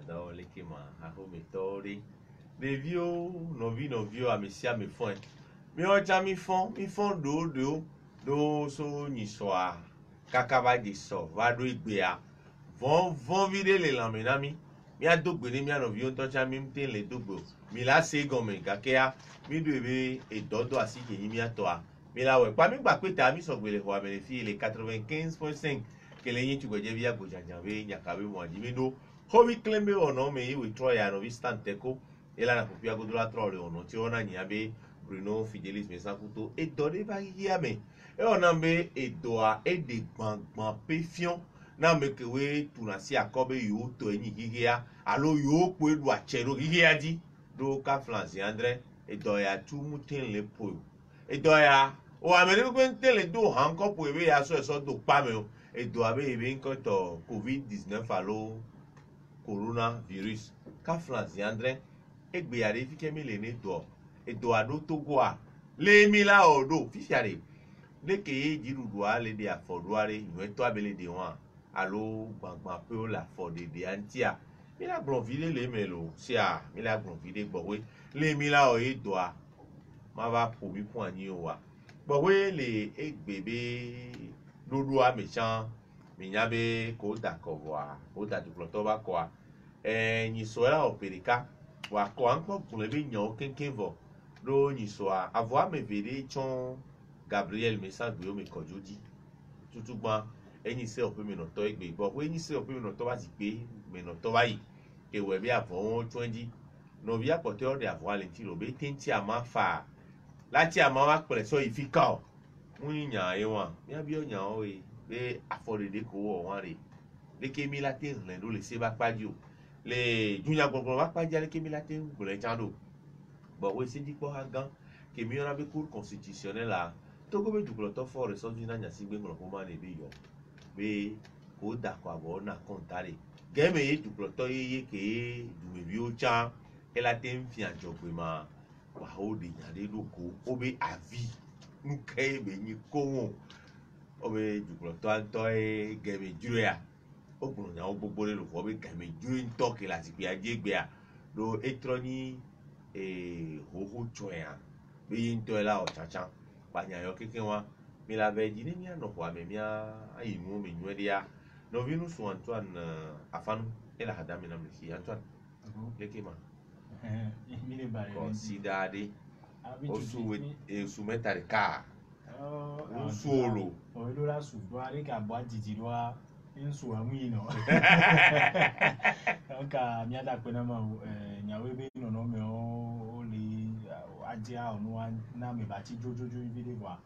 dans les kéma à méthode des vieux novio à messia me font mais on t'a mis fond do so ni soir kakaba de so va do igbea vont vider les lamenami mi a dogbe ni mi a novio to cha mi mten le dogbo mi la se gomen kakea mi do ebe e dodo asi ke mi a to a mi la we pa mi gba pe ta mi so gbele ho amele fi le 95.5 que le yin tu gbe je via gojanjanwe nyakawe mo aji mi do hobi klembe ono me we tro ya no vistanteko ela na popia godula tro le ono ti ona nyabe Bruno Fidelis Mesankuto et donné va yame et on a mis et doa et des gbangban péfion na me que we tunasi akobe yo to eni higea alo yo po edu achero higea di do ka flanzi andre et doya tu mutin le po et doya o amere ko nten le do hanko po ebe ya so do pa me et doa be ebe nko to covid-19 alo coronavirus ka flanzi andre et gbe ya refi kemi le ne do edo ado togoa le mila odo fisiare le ke jirudoa le de afodoare nweto abele de wan alo gbangban pe o la fode de antia mila gbonvile le melo sia mila gbonvile gbowe le mila o edoa ma va po mi po ani o wa gbowe le egbebe dodo amechan minyabe ko da kowa o da diploto ba ko ni soela operika wa ko anko kunlebe nyo kenkenvo lo ni soa avoir me vere chon Gabriel Mesa gbe o me kojodi tutugba eni se o pe me no to egbe bo we ni se o pe me no to ba ti pe me no to bayi ke we bi avon 20 no via porteur de avoir lenti lo be tenti ama fa lati ama wa pere so ifika o mu nya e wan ya bi o nya o e be afodede ko wo wan re le ke mi la te len do le se ba paji o le junya gbogbo ba paji le ke mi la te gbole chando. Bon, oui, c'est dit quoi, Hagan, que mieux on avait cours constitutionnel là. Tout comme du coup, fort, et sans une année, si bien qu'on a des billes. Mais, au d'accord, on a compté. Game et du coup, qui du vieux chan, elle a été un fian job, ma, waouh, des locaux, obé à vie. Nous créons, mais nous comment. Obé du coup, toi, game et du réa. Au bout, on a un beau bolé, le voix, game et du une toque, là, c'est bien, bien. Donc, étroni. Et hoho choya be yinto la o chacha banya yo keke wa mi la be di ni mia no kwa me mia ayi nu me nyu dia no vinu su Antoine afanu ela hada mi na mi si Antoine leke ma mi le bare considéré o su metare ka o solo o lo la su do ale ka bo ajiji do a nsu amu no ka mi ada pe na ma nyawe be no no me o le ajia onu na me ba ti jojojo video wa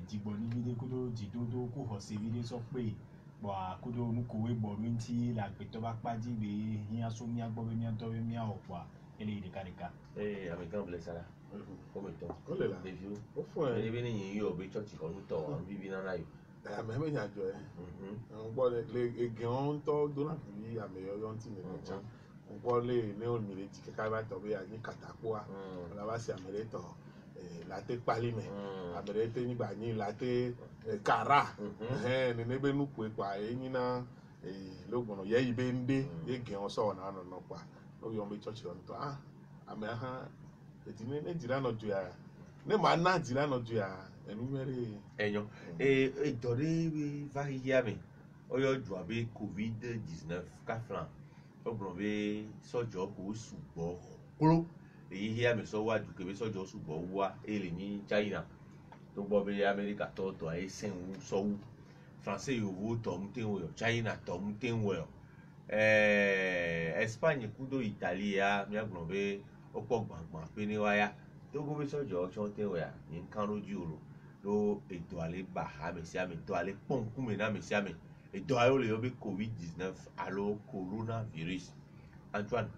jigbo ni video kodo jidodo ko ho se video so pe bo akodo nu ko we bo nti la pe to ba paji be yin aso mi agbo be mi anto be mi a opa ele de karika avec un blessé là comme toi o le la des vieux o fo e be ni yin yo be church ko nu to an bibi na rayo me me nya jo on bo le egan to do na fi ame yo nti me cha on bo le ne o mi le ti ka ba to be ya ni katapo a la ba si ame le to la te pali me ame le te ni gba ni la te kara ne be nu ku pa yin na logbon ye ibe nde egan so na no pa no yo me church on to ame ha eti ne dira no jo ya ne ma na dira no jo ya enu mere enyo e dore va yame oyo ju abe covid-19 ka flan obron be sojo ko subo kuro èyí yame so wa ju ke be sojo subo wa ele ni China to gbo be America to ai sen so wu français yo wo to mten wo China to mten wo Espagne kudo Italia mi agbon be opo gbangban pe ni waya to go be sojo cho te wo ya ni kan roju oro lo edo ale ba ha me si ame to ale pon ku me na me si ame edo ayo le obi covid-19 alo coronavirus Antoine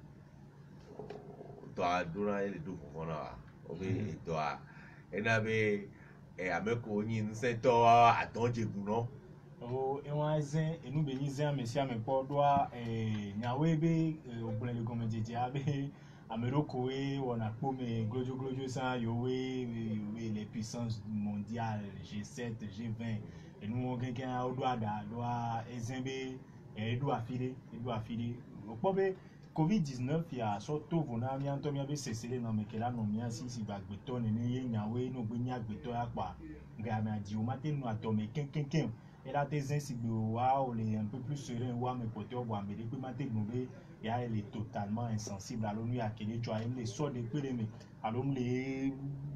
to adura ele do fofo na obi edo a ena be ameko yin se to atonjegun no o enwa zen enu be yin zen me si ame po do a nyawe be ogbon le gomejeje abe Ameroko we wona pome glojo ça yo we les puissances mondiales G7 G20 et nous quelqu'un au doigt da doit ezembe et doit filer okpobe COVID-19 ya so to vona mi anto mi abe sesele na mekela no mi asisi bagbeto ni ye nyawe no gbe nya agbeto apa nga mi adi o mate no atome kenkenken et là tes insignes waouh les un peu plus serein ou mes côtés au bois mais depuis matin globé ya elle est totalement insensible à l'onu à quel tu as les sorts de pele mais alors les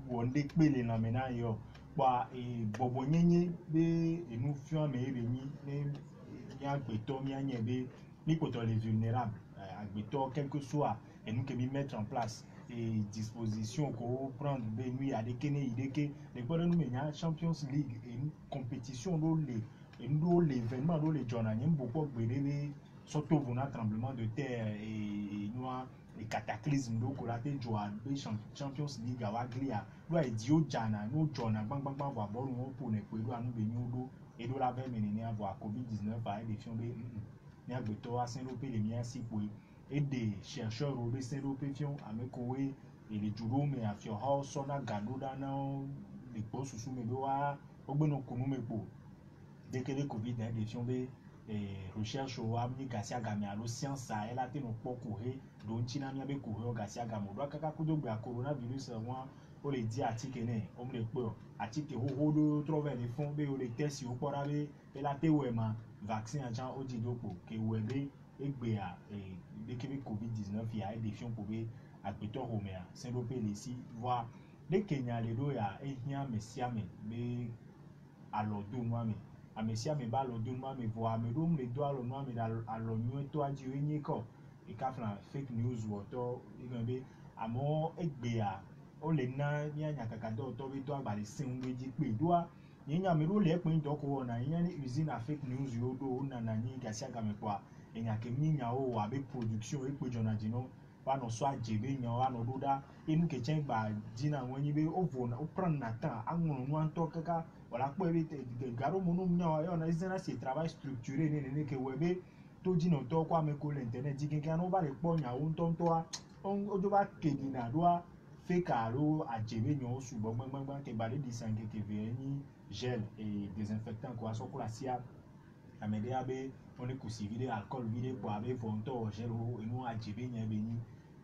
wonde pele na mena yo ba e bobo nyenye be e nous fions mais ni ni agbeto mi anyebe ni côté les vulnérables agbeto quel que soit et nous que mettre en place et disposition qu'on prendre des nuits à des kene idée que les bonnes nous mena Champions League et une compétition dans les événements dans les journaux beaucoup de surtout pour un tremblement de terre et nous les cataclysmes donc on a été joué Champions League à Waglia nous a dit au jana nous journaux bang bang bang voir bon nous pour ne pas nous bénir et nous l'avons mené à voir COVID-19 à des films ni agbeto à Saint-Lopé les miens si pour et des chercheurs au Saint-Lopé fion à me courir et les judo mais à faire house son à gado dans les postes sous mes doigts au bon nous me pour dès que le Covid a des fions recherche au amni Garcia Gamé à l'océan ça elle a été non pas courir donc China mi a be courir Garcia Gamé doit kaka kudo gba coronavirus moi on les dit article né on les peur article ho do trouver les fonds be on les test au pour aller elle a été ouais ma vaccin à gens au dit donc que ouais be egbe a dès que le Covid-19 il y a des fions pour be agbeto Roméa Saint-Lopé ici voir dès Kenya les do ya e hia mesiame be alors do moi mais amesia me ba lo do moi mais voir me do me do alo moi mais alo nyu to aji onye ko e ka flan fake news woto igbe amo egbe a o le na ni anya kaka do to bi to agbale sin meji pe do a yin me ro le pin to ko na yin ni using na fake news yo do na na ni Garcia Gamé kwa enya ke mi nya o abi production e pe jona jino wa no so ajebe nya wa no do da inu ke chen gba jina won yin be o vo na o pran na tan anwon nu an to kaka voilà pour éviter garo mono nya yo na izena c'est travail structuré ne ke webe to jina to kwa me ko internet di kenkan no ba le po nya o nton to a o do ba kedi na do a fake aro ajebe nya o subo gbangban ke ba le disange ke ve ni gel et désinfectant quoi so ko la sia amede abe on est cousi vide alcool vide pour abe fonto gel o enu ajebe nya be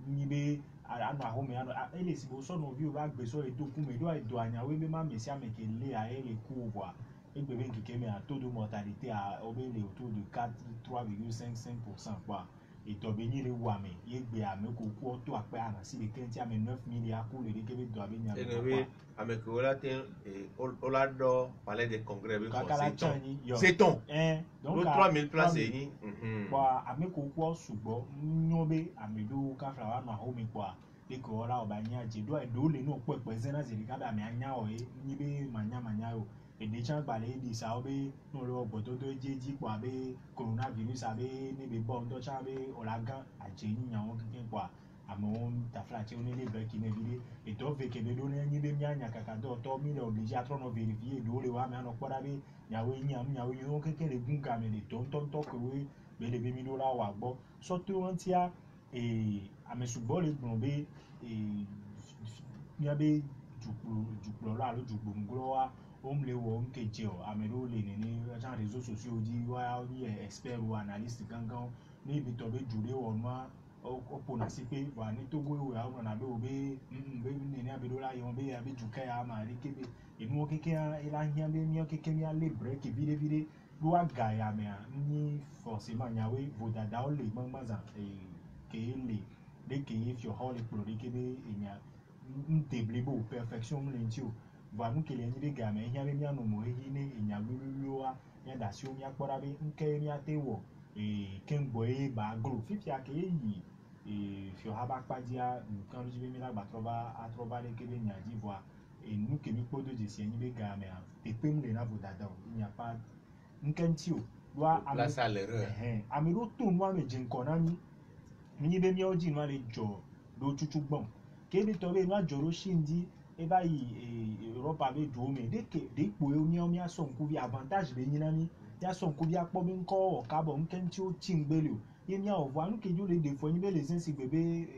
ni be ano ahome ano ele sibo so no vi o ba gbe so e to ku me do anya we be ma mesia me ke le a ele ku voir e gbe ben ke me a taux de mortalité a obele autour de 3,55% quoi et to be ni le wa me ye gbe a me ko ku to ape ana si le kenti a me 9 milliards ku le ke be do abe nya me avec ola ten ola do palais des congrès be c'est ton donc 3000 places ni kwa ame ko ku sugbo nyobe amedo ka fra wa na home kwa eko ora obanya je do le no pepe zena ze ka ba me anya o ni be manya o e de chan gba le di sa obe no lo ogbodo to jeji kwa be coronavirus abe ni be bon do cha be olagan aje ni yan won kin kwa amon ta fra che oni le be ki ne vide e do ve ke be do ni be mi anya kaka do to mi le oblige a trono vérifier do le wa me ano kwa be nyawo yo kekele gunga me le ton to ko we be le be mi do la wa gbo so to antia amesugbo le gbon be ya be juplo la lo juplo ngro wa o mle wo nkeje o amelo le ni jan réseaux sociaux di wa ni expert ou analyste gangan ni bi to be jure wo ma o pona si pe wa ni togo we ha na be o be ni abi do la yo be abi juka ya ma ri kebe inu o keke ila hia be mi o keke mi ale break vide do aga ya me ni forcément nyawe vodada o le gbangba za ke le de ke if your whole pro de kebe enya nteblebo perfection mu lentio va mu kele nyi de ga me hia be mi anu mo hi ne enya lulu wa ya da si o mi akpora be nke mi atewo kemgbo ba group fifi ake yi if your haba padia kan lo jibe mi la gba atroba le kebe nya di voir et nous que mi podo je si nyi be ga me te pe mu le na vodada o nya pa nkenti o doa la salaire amiro to mu ame jinko na ni be mi oji ma le jo do chuchu gbon ke bi to be nu ajoro shindi e bayi Europa be jo me de po e ni o mi aso nku bi avantage be yin na mi ya so nku bi apo bi nko o ka bo nkenti o tingbele o ye mi a o vo anu ke jo le de fo yin be le sin si bebe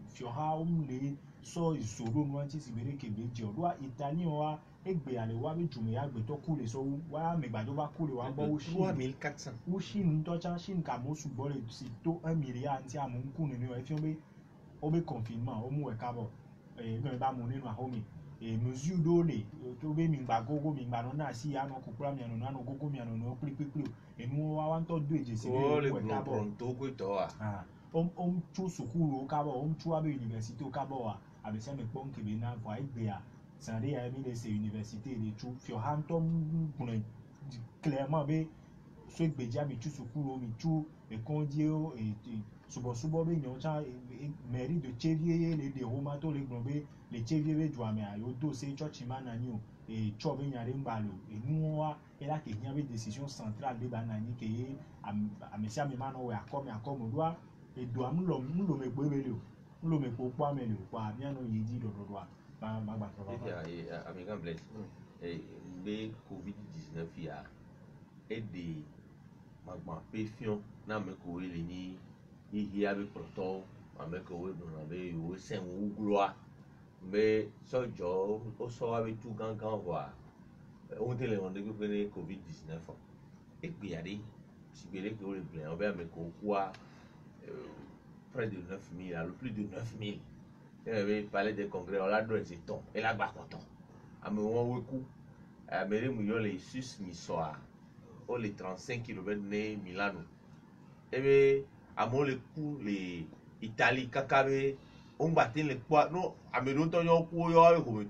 fi o ha o mu le so isoro nu anti si bere ke be je o do Italy wa egbe ale wa be jume ya gbe to ku le so wa me gba to ba ku le wa gbo wo shi 3400 wo shi n to cha shi nka mo su bo le si to 1 million anti amu nku ni o e fi o be confinement o mu e ka bo me ba mu nínú ahomi mesure do le to be mi gba gogo mi gba no na si ya no kupra mi no na no gogo mi no no pri enu wa to do eje si o le e ka bo pronto ko to a chu sukulu o ka bo chu abe university o ka bo a abe se me pon ke be na vo egbe a sande ya mi le se université de chu fi o han to gun clairement be so egbe ja mi chu sukulu mi chu e konje o subo be nyon cha mairie de chevier le de roma to le gbon be le chevier be ju ame ayo do se church man na ni o e cho be nyare mbalo e nu wa e la ke nya be décision centrale be ba na ni ke amesi ame ma no we akomo do e do am lo me gbe be le o lo me po pa me le o pa mi ano yi di do ba gba to ba ya amigan bless be covid-19 ya e de magma pe fion na me ko ele ni ihe abe proto ame ko we do na be o sen wo gloa be sojo o so abe tu gangan wa o tele won de pe ni covid-19 fo e gbe ade si bele ko le plan o be ame ko kwa près de 9000 alors plus de 9000 et palais des congrès on l'a donné c'est ton et la gba content ame won we ku ame le mu yo le sus mi soa o le 35 km ne Milano ebe amo le ku le Italie kakabe on batin le kwa no amedo to yo ku yo awe ko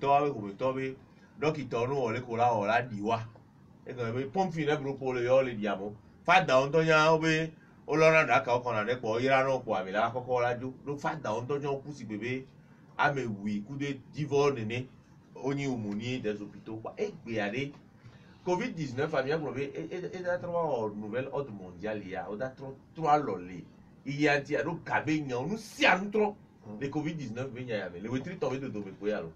to be dokito no ole ko la diwa e go be pompe ne bro ko le yo le diamo fa da on to nya obe olona da ka o kona de po ira no ko amila kokko la ju do fa da on to nya ku si bebe ame wi ku de divo nene oni umuni des hôpitaux quoi e gbe ade covid-19 a bien prouvé et da trois nouvelle ordre mondial ya o da trois lolé il y a dit ado kabe nya onu si anu tro le covid-19 be nya ya me le wetri to be do be ko ya lo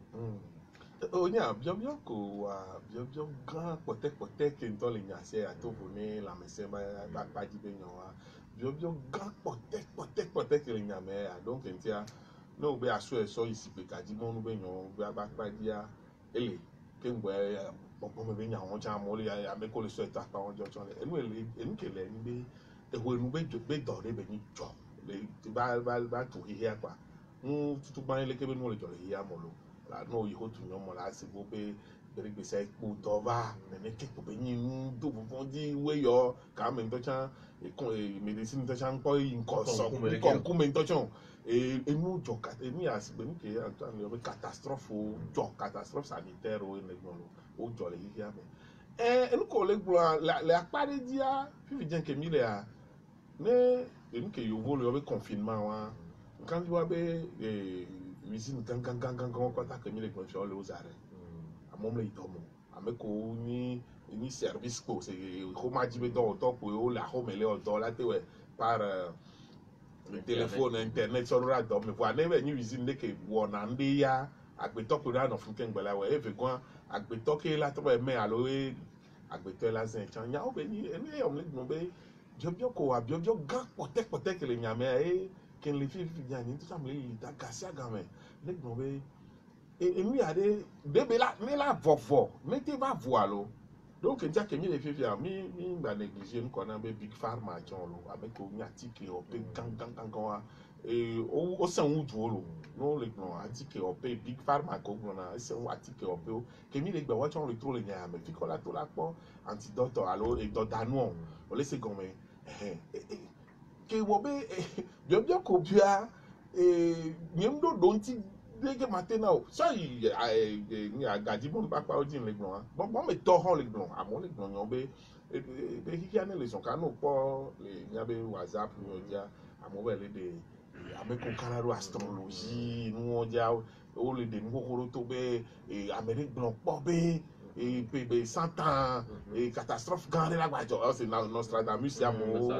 onya bio ko wa bio grand pote ke nto le nya se atovo ni la mese ba ji be nya wa bio grand pote ke le nya me ya donc entia no be aso eso isi pe ka ji mo nu be nya ba dia ele ke ngwe bon me be nya won cha mo le ya me ko le so eta pa won jo chon le enu ke le ni be ewo enu be do re be ni jo le ba to here kwa tutu ban le ke be no le jo le here mo lo la no yi ho tu nyo mo la se bo be bere gbe se po to ba ne ke po be ni do bo di we yo ka me to chan medicine to chan ko nko so ko ku me to chan enu jo ka emi as be ni ke antoine le catastrophe jo catastrophe sanitaire o ne mo o jo le yi ya me enu ko le gbo le apare dia fi jen ke mi le a ne enu ke yo vo le be confinement wa kan di wa be usine gangan ko ta ke mi le gbo fi o le ozare amom le itomo ameko ni service ko se ko ma jibe do to ko o la ho mele o do la te we par le téléphone internet so ra do me wa ne ni usine de ke wona nde ya agbeto ko ra no fun ke ngbela we e fe gwan agbeto ke la to me alo e agbeto la zen chan nya o be ni e o le gbo be bio ko wa bio gan pote ke le nya me e ken le fi nya ni to sam le da gasia ga me le gbo be emi ade bebe la me la vovo me te va voalo donc nja ke mi le fi mi ba négliger nko na be big pharma jon lo avec ko ni article o pe gang wa o san wu du lo no le gbo article o pe big pharma ko gbo na san article o pe ke mi le gba wa jon le tro le nya me fi ko la to la po antidote alo e do danu o le se gon me ke wo be bio ko bia nyem do nti leke matena o so ni agaji bon papa o din le gbon bon me to ho le gbon amo le gbon yan be hiki ane le son ka no po le nya be WhatsApp ni oja amo be le de ame ko kararo astrologie nu oja o le de ngokoro to be Amerique gbon po be be 100 ans catastrophe grande la gbajo c'est Nostradamus ya mo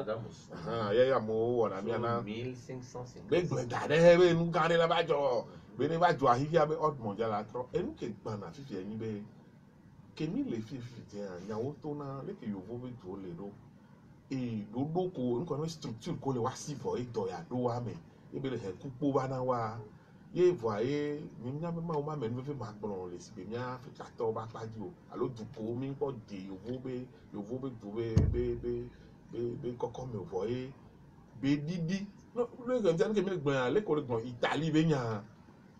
ya mo wona mi ana 1550 be gbon dare be nu grande la gbajo bene va jo ahivi abe ordre mondial atro enu ke gbana fifi eni be kemi le fifi dia nya wo to na le ke yo vo be to le do do ko nko no structure ko le wa si vo e do ya do wa me e be le he kupo ba na wa ye voyez ni mia ma o ma me no fe ma gbon le si be mia Africa to ba pa ji o alo du ko mi po de yovo be du be koko me voyez be didi no le gan jan ke me gbon le ko le gbon Italie be nya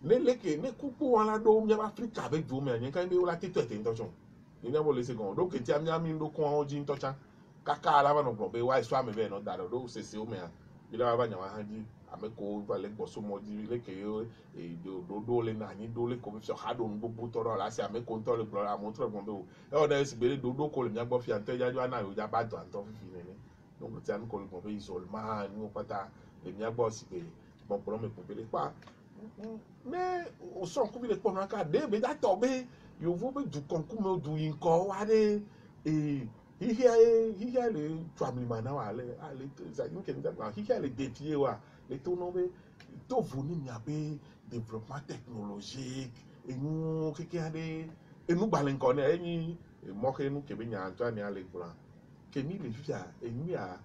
ne kuku wala do mia Africa be du me nya kan be wala tete te ntochon ni na bo le se gon do ke ti amia mi ndo ko on ji ntocha kaka ala ba no gbon be wa so ame be no da do se se o me bi la ba nya wa handi ameko vale boso modi le ke yo e do le na ni do le ko fi ha do gbogbo toro la se ameko nto le bro amontre gbon be o e o da si bele do ko le nya gbo fi ante jaju ana yo ja ba do anto fi fi ne donc ti an ko le gbon be isolement ni o pata le nya gbo si be bon pro me ko be pa mais o son ku bi le po na ka de be da to be yo vo be du konku me du yin ko wa de e hiya le family man na wa le ale za ni ke nda hiya le défier wa le to no be to voni mi abe développement technologique et nous qui ade et nous balen connait eni mo ke nous ke be nya anto ani ale bra ke mi le fia e mi a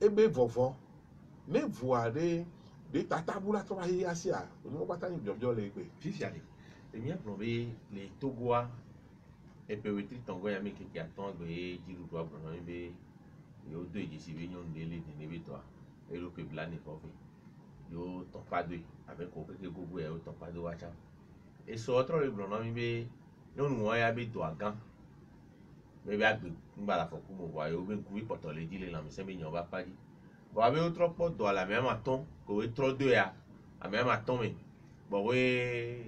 ebe vovo ne voade de tatabula to ayi asia nous bata ni biobo le pe fifia le mi a plomber les togoa et pe wetri tongo ya mi ke aton be jiru do abro no be yo do ji si be nyon dele de ne be to e lo pe blani fo fe yo ton padre avec ko ke gogo e yo ton padre wacha e so otro le bro no mi be no nu ya be do agan be be agbe ngba la fo ku mo wa yo be ku ipoto le dile la mi se be nyon ba padi bo abe otro po do la même aton ko we tro do ya a même aton me bo we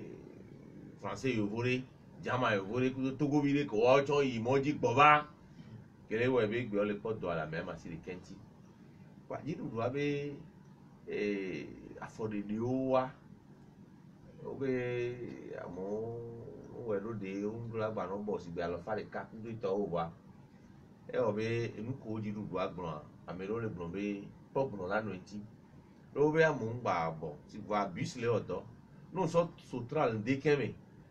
français yo vore jama yo vore ku togo bi le ko o cho yi moji gbo ba kele we be gbe o le po do la même asi le kenti wa jiru do abe afọdede ó wá ó bẹ àmọ́ ó wẹ̀ lóde ó ń dúró àgbà náà bọ̀ síbi àlọ́fàlẹ̀ ká nítorí ìtọ́ ó wá ẹ ọ̀ bẹ inú kò jí dùdú àgbọ̀n àmì ló lè gbọ̀n bẹ pọ́ọ̀pù náà lánàá etí ló bẹ àmọ́ ń gbà bọ̀ sí gbà bísílẹ̀ ọ̀dọ́ náà sọ sotra lè dé kẹ́mẹ̀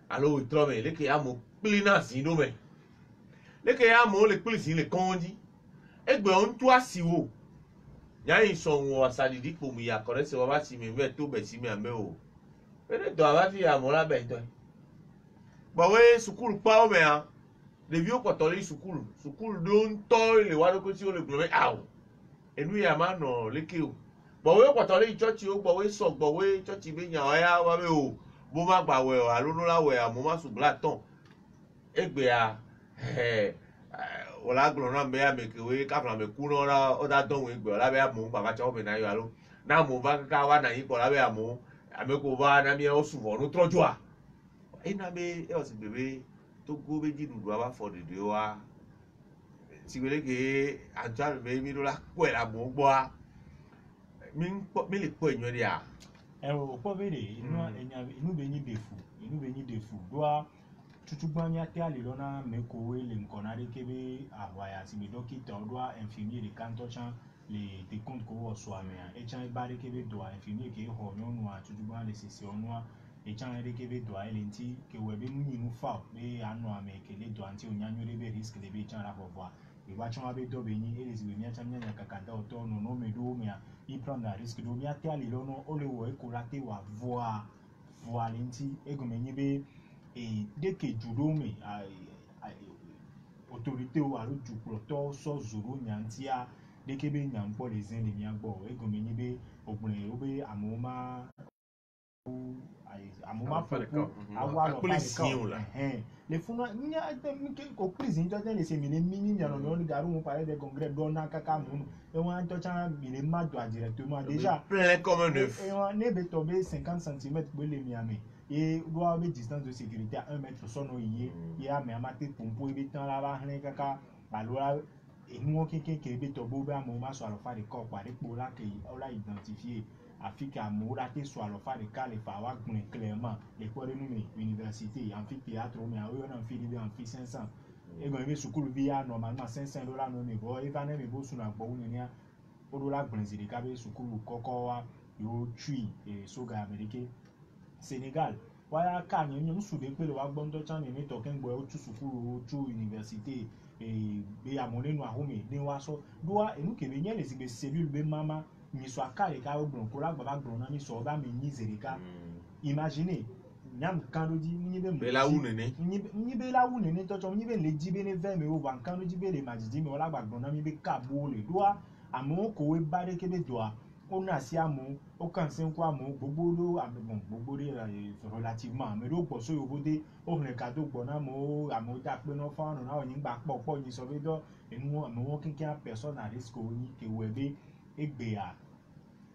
àlọ́ ìtọ́ mẹ̀ lékè àmọ́ pílí náà sí inú mẹ̀ lékè àmọ́ ó lè pílí sí lè kán jí ẹgbẹ̀ ọ̀ ń tó àsìwò nyayi sɔŋ asadidi kpomu ya kɔrɛ se wa ba si mi mɛ to bɛ si mi ame o ene dɔ a ba fi amɔ la bɛ tɔ gbɔwe sukulu kpawo mɛ ya ɖeviwo kpɔtɔ le sukulu do ŋutɔ le wa ɖokui si wo le gblɔ bɛ awo enu ya ma nɔ leke o gbɔwe kpɔtɔ le yi tsɔtsi o gbɔwe sɔ gbɔwe tsɔtsi be nya ya wa be o bo ma gba wɛ o alo no la wɛ amewo ma sugbla tɔn egbea wala gblɔ na me ame ke we kafla me ku no la o da don we gbe la be amu baba cha o me na yo alo na mu ba ka wa na yi ko la be amu ame ko ba na mi o suvo no trojoa e na be e o si bebe to go be ji dudu aba for de wa si wele ke anjan me mi do la ko la mo gbo a mi le po enyo dia e o po be de inu be ni defu do a tutugbani ate ale lona meko le nkona de kebe awaya si be dokita odwa infirmier de kantocha le te compte ko so amea e chan ba de kebe do infirmier ke ho nyonu a tutugbani le sisi onwa e chan de kebe do ele nti ke we be nyinu fa be anu ame ke le do anti onyanyo de be risk de be chan la voa e wa chan be do be ni ele si be mi chan nya kakanta oto no no me do me i prendre risque do mi ate ale lono o le wo e ko late wa voa le nti e go me nyi be et dès que Judome autorité ou alors du proto so zoro nyantia dès que ben nyampo les uns les miagbo e go menibe obune obe amoma foko awalo policier là les funa nya ko prison to ten les semine mini nyano no garu mo parler de congrès dona kaka munu e wan to chan bile mado directement déjà plein comme un œuf et on est tombé 50 cm pour les miami et doit avoir distance de sécurité à 1 mètre son oyer et à amate pompo et temps là bas hein kaka alors et nous quelqu'un qui est tombé à un moment sur le phare de corps par pour là que on l'a identifié Africa moura te sur le phare de cal et par wa clairement les corps de nous université amphithéâtre mais à eux on fait en 500 et quand même sukulu via normalement $500 non mais bon et va même beau sur la bon nia $1 brésilien kabe sukulu koko wa yo tui et soga américain Sénégal waya ka nyem su de pe wa gbon to chan ni to ken gbo o tu sukuru o tu université e be amone no ahome ni wa so doa enu ke be nyele si be cellule be mama mi so aka le ka o gbon ko la gba gbon na mi so ba mi ni zerika imaginez nyam kando di ni be be la wu nene ni be la wu nene to ni be le di be ne ve me o van kando di be le majidi me o la gba gbon na mi be ka bo le do àmọ́ kò wé bá dé kébé dùn à ó nà sí àmọ́ ó kàn sí ń kó àmọ́ gbogbo ló àmọ́ gbogbo dé relativement àmọ́ ló gbọ́ sóyè owó dé ó hùn ẹ̀ka tó gbọ́ náà àmọ́ dá pé náà fáwọn náà òyìn gbà pọ̀ yìí sọ pé dọ́ ẹnu àmọ́ wọn kíkẹ́ personne à risque òyìn kéwù ẹ̀ bẹ́ égbè à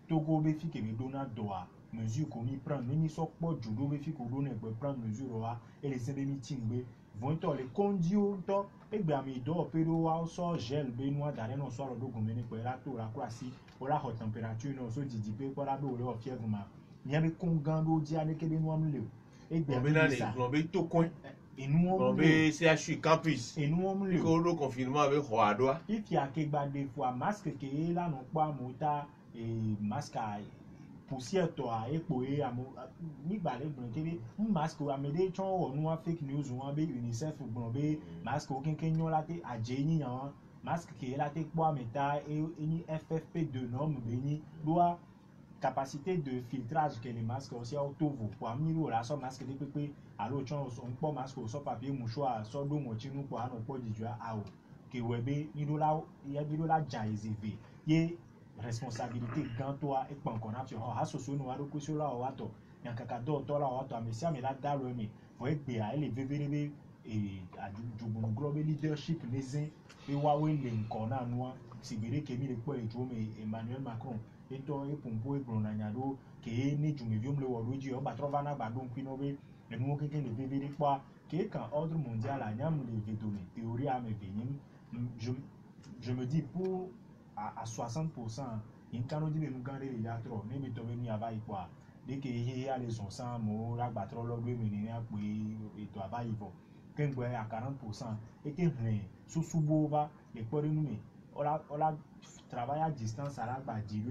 tógó bẹ́ fi kébé dóná dọ̀ à mesure kò ní prendre ní sọ pọ̀ jù ló bẹ́ fi kò dóná ẹ̀gbẹ́ prendre mesure wa ẹ̀ lè sẹ́bẹ̀ mi tì ń gbé vọ́ntọ̀ lè kọ́ndíó tọ́ egbe ami do pero wa so gel be nu adare no so ro dogun me ni pe la to ra kura si o la hot temperature no so jiji pe ko la be o le o fievre ma ni abi kun gan do ji ane kebe nu am le egbe ami na le gbon be to coin enu gbon be CHU campus enu am le ko do confinement be ho adoa if ya ke gba de fois masque ke la no pa mota e masque poussière to a epo e amo nígbà le gbon kebe masque wa me de chon o nu fake news won be UNICEF gbon be masque o kinkin yon la te aje yin yan masque ke la te po ameta e ni FFP2 norme be ni doit capacité de filtrage que les masques aussi auto-vous pour amener la so masque de pepe alo chon on po masque so papier mouchoir so do mo chinu po ano po dijua awo ke webe ni do la jaizeve ye responsabilité quand toi et pas encore nature ha soso no aro kwesio la wato yan kaka do to la wato amesi amela dalo mi fo egbe a ele veverebe e ajugun global leadership lezin e wa we le nkan na nuwa sibere kemi le po ejo me Emmanuel Macron eto e pompo e gbon na nyado ke ni jumevium le wo ji o ba trova na gbadun kwino be enu keke le vevere pa ke kan ordre mondial anyam le vedome théorie a me venim je me dis pour à 60%, il y a des gens qui ont trop, mais ils ont mis à bas quoi. Dès que il y a les gens mo la battre l'autre mener à puis et toi bas il faut. Quand vous à 40%, et que sous sous bas les corps nous mais on travail à distance à la bas dire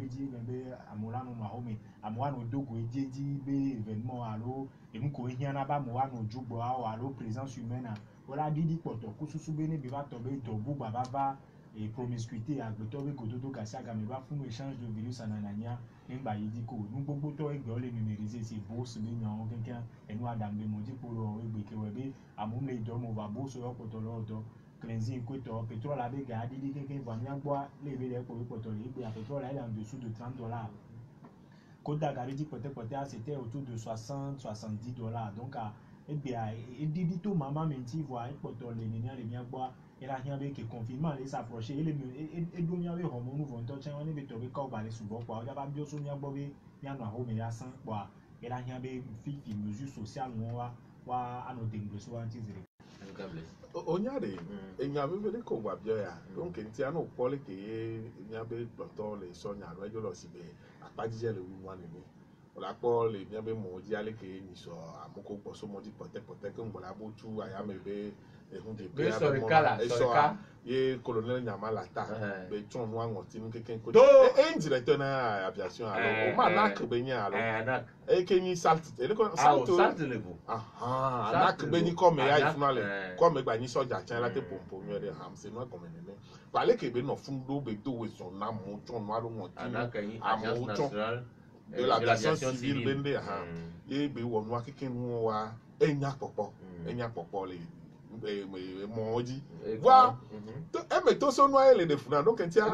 mais à mola no mahome à moi no dogo et dit be événement allo et nous ko y en a ba mo no jubo allo présence humaine. Voilà dit poto ku sous bene bi va tomber to bu baba va et promiscuité à Gotobe Gododo Kassaga mais va fou échange de virus en anania n'imba yidiko nous beaucoup to egbe ole numériser c'est beau ce mignon quelqu'un et nous adam de modi pour egbe kewebe amum le do mo va beau so yo potolo do cleansing ko pétrole avec gadi di quelqu'un va bien boire les vele ko potolo egbe à pétrole elle en dessous de $30 Koda gari dit peut-être c'était autour de $60-70 donc egbe a didi to maman menti voir potolo les nenia les bien boire et là il y a des confinements les s'approcher et donc il y a des hormones vont toucher on est bétobe quand va les souvent quoi il y a pas bien son bien bobé il y a un homme il y a 5 quoi et là il y a des filles mesures sociales on va à nos démocraties soit anti-zéro onyare enyabe be ko gba bio ya donc nti ana opole ke nyabe doctor le so nya ro ejo lo sibe apajije le wi wan ni ola po le nyabe mo ji ale ke ni so amoko po so mo di pote ko ngbola bo tu aya mebe ehun de be so kala so ka ye colonel nyamala ta be tun wa ngon tin keken ko directeur na aviation alors o ma nak be nya alors e ke ni salt e ko salt level nak be ni come ya ifunale come gba ni soja chan la te pompo mi re ham se no come ne pale ke be no fun do be do we so na mo tun no aro won tin agence nationale de l'aviation civile bende ha e be wo no akeke nu wa enya popo le moji wa to e me to so no ele de funa donc ntia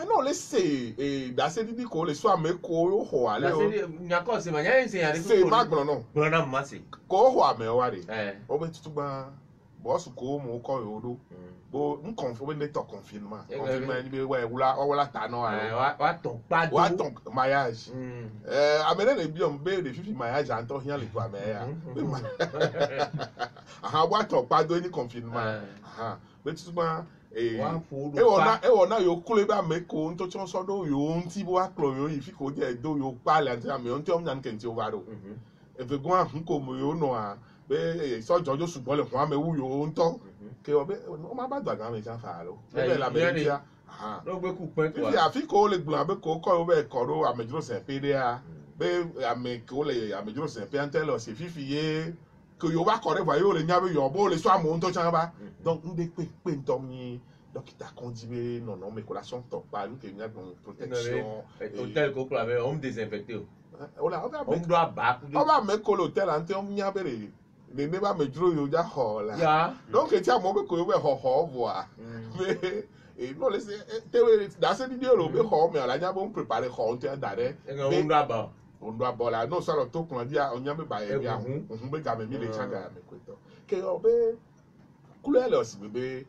non laissez da se di ko le so ameko ho ale o nya ko se ma nya se ya se magbon no brona masi ko ho ame wa re o be tutu gba boss ko mo ko yodo bo nkonfo be to confinement ni be wa ta no wa ton pado wa ton mariage amene le bi on be de fifi mariage anto hian le to ame ya aha wa ton pado ni confinement aha be tutu gba e wona yo kule ba me ko nto chon so do yo nti bo aklo yo ifi ko je do yo pa le anti ame nti om nyan kenti ovaro e ve gwa nko mo yo no a be so jojo sugbon le fun ame wu yo nto ke obe o ma ba daga me jan fa lo be la meria aha no gbe ku pen ko fi afi ko le gbon abe ko ko be ko ro amejuro se pe de a be ame ko le amejuro se pe antelo se fifi ye que yo va correr voyez le nyabe yo bo le so amo nto chan ba donc nde pe ntom ni donc il t'a conduit non non mais collation top pas nous que nous avons protection hôtel ko kula be on désinfecté on doit battre on va mettre l'hôtel en termes n'y a pas les ne va me dro yo ja ho là donc tu as mo be ko yo be ho voir mais et non laissez dans cette vidéo le be ho mais la nya bon préparer ho on tient d'arrêt on doit bon là non ça le tout qu'on dit on y a me ba e bien on be ga me mi les changa me ko to que on be couleur là aussi bébé